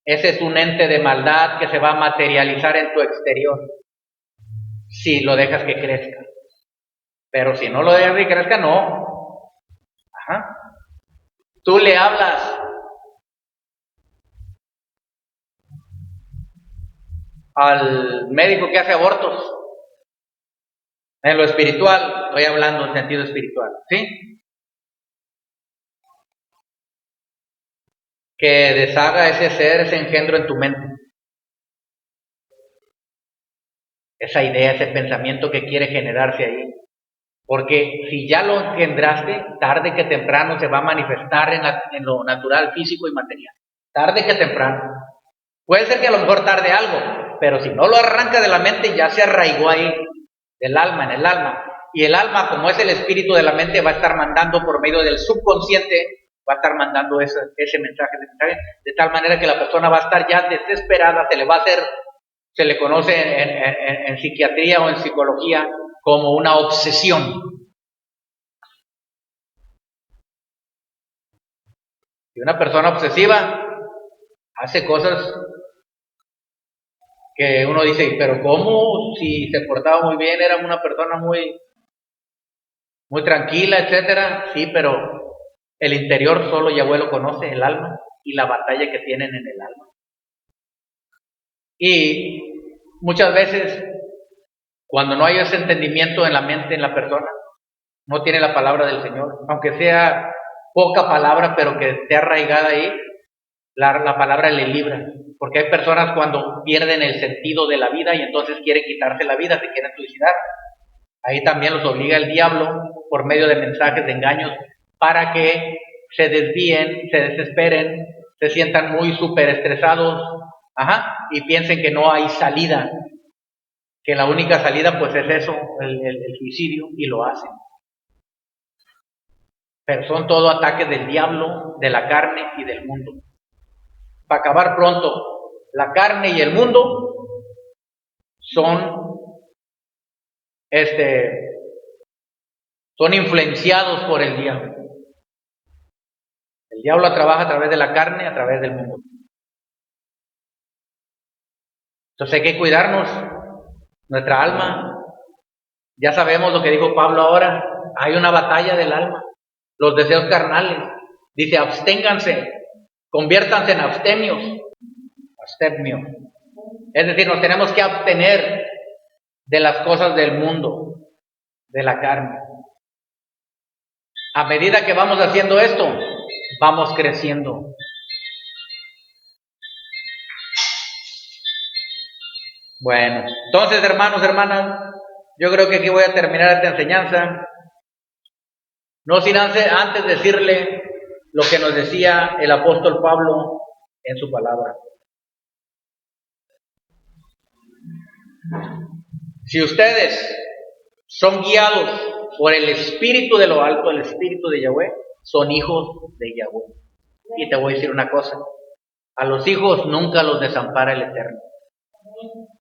Ese es un ente de maldad que se va a materializar en tu exterior si lo dejas que crezca. Pero si no lo dejas que crezca, no. Ajá. Tú le hablas al médico que hace abortos. En lo espiritual, estoy hablando en sentido espiritual, ¿sí? Que deshaga ese ser, ese engendro en tu mente. Esa idea, ese pensamiento que quiere generarse ahí. Porque si ya lo engendraste, tarde que temprano se va a manifestar en lo natural, físico y material. Tarde que temprano. Puede ser que a lo mejor tarde algo, pero si no lo arranca de la mente, ya se arraigó ahí, del alma, en el alma. Y el alma, como es el espíritu de la mente, va a estar mandando por medio del subconsciente, va a estar mandando ese mensaje, de tal manera que la persona va a estar ya desesperada, se le conoce en psiquiatría o en psicología como una obsesión. Y una persona obsesiva hace cosas que uno dice, pero ¿cómo? Si se portaba muy bien, era una persona muy tranquila, etcétera. Sí, pero el interior solo Yahweh lo conoce, el alma, y la batalla que tienen en el alma. Y muchas veces, cuando no hay ese entendimiento en la mente, en la persona, no tiene la palabra del Señor, aunque sea poca palabra, pero que esté arraigada ahí, la palabra le libra. Porque hay personas cuando pierden el sentido de la vida y entonces quieren quitarse la vida, se quieren suicidar. Ahí también los obliga el diablo por medio de mensajes de engaños para que se desvíen, se desesperen, se sientan muy súper estresados, y piensen que no hay salida, que la única salida pues es eso, el suicidio, y lo hacen. Pero son todo ataques del diablo, de la carne y del mundo. Para acabar pronto, la carne y el mundo son influenciados por el diablo. El diablo trabaja a través de la carne, a través del mundo. Entonces hay que cuidarnos, nuestra alma. Ya sabemos lo que dijo Pablo ahora, hay una batalla del alma, los deseos carnales. Dice, absténganse, conviértanse en abstemios. Abstemio. Es decir, nos tenemos que abstener de las cosas del mundo, de la carne. A medida que vamos haciendo esto, vamos creciendo. Bueno, entonces hermanos, hermanas, yo creo que aquí voy a terminar esta enseñanza. No sin antes decirle lo que nos decía el apóstol Pablo en su palabra. Si ustedes son guiados por el Espíritu de lo alto, el Espíritu de Yahweh, son hijos de Yahweh. Y te voy a decir una cosa, a los hijos nunca los desampara el Eterno.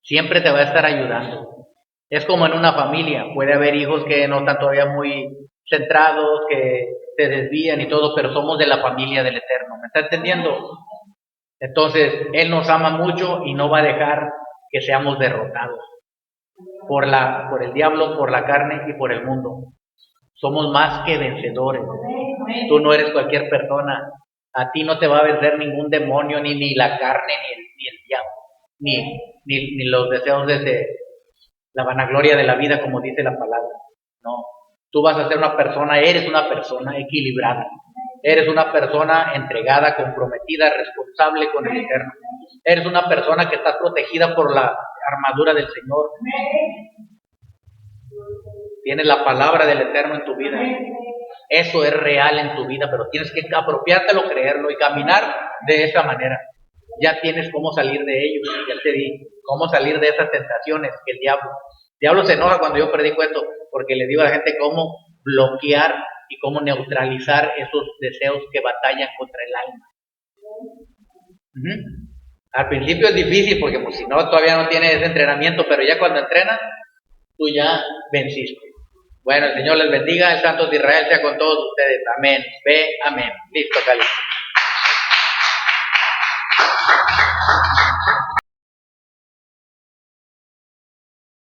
Siempre te va a estar ayudando. Es como en una familia, puede haber hijos que no están todavía muy centrados, que se desvían y todo, pero somos de la familia del Eterno. ¿Me está entendiendo? Entonces, Él nos ama mucho y no va a dejar que seamos derrotados por el diablo, por la carne y por el mundo. Somos más que vencedores. Tú no eres cualquier persona. A ti no te va a vencer ningún demonio, ni la carne, ni el diablo, ni los deseos de la vanagloria de la vida, como dice la palabra. No, tú vas a ser una persona, eres una persona equilibrada. Eres una persona entregada, comprometida, responsable con el Eterno. Eres una persona que está protegida por la armadura del Señor. Tienes la palabra del Eterno en tu vida. Eso es real en tu vida, pero tienes que apropiártelo, creerlo y caminar de esa manera. Ya tienes cómo salir de ello, ya te di cómo salir de esas tentaciones que el diablo se enoja cuando yo predico esto, porque le digo a la gente cómo bloquear y cómo neutralizar esos deseos que batallan contra el alma. Al principio es difícil porque pues, si no todavía no tienes ese entrenamiento, pero ya cuando entrenas, tú ya venciste. Bueno, el Señor les bendiga, el Santo de Israel sea con todos ustedes. Amén. Ve, amén. Listo, Cali.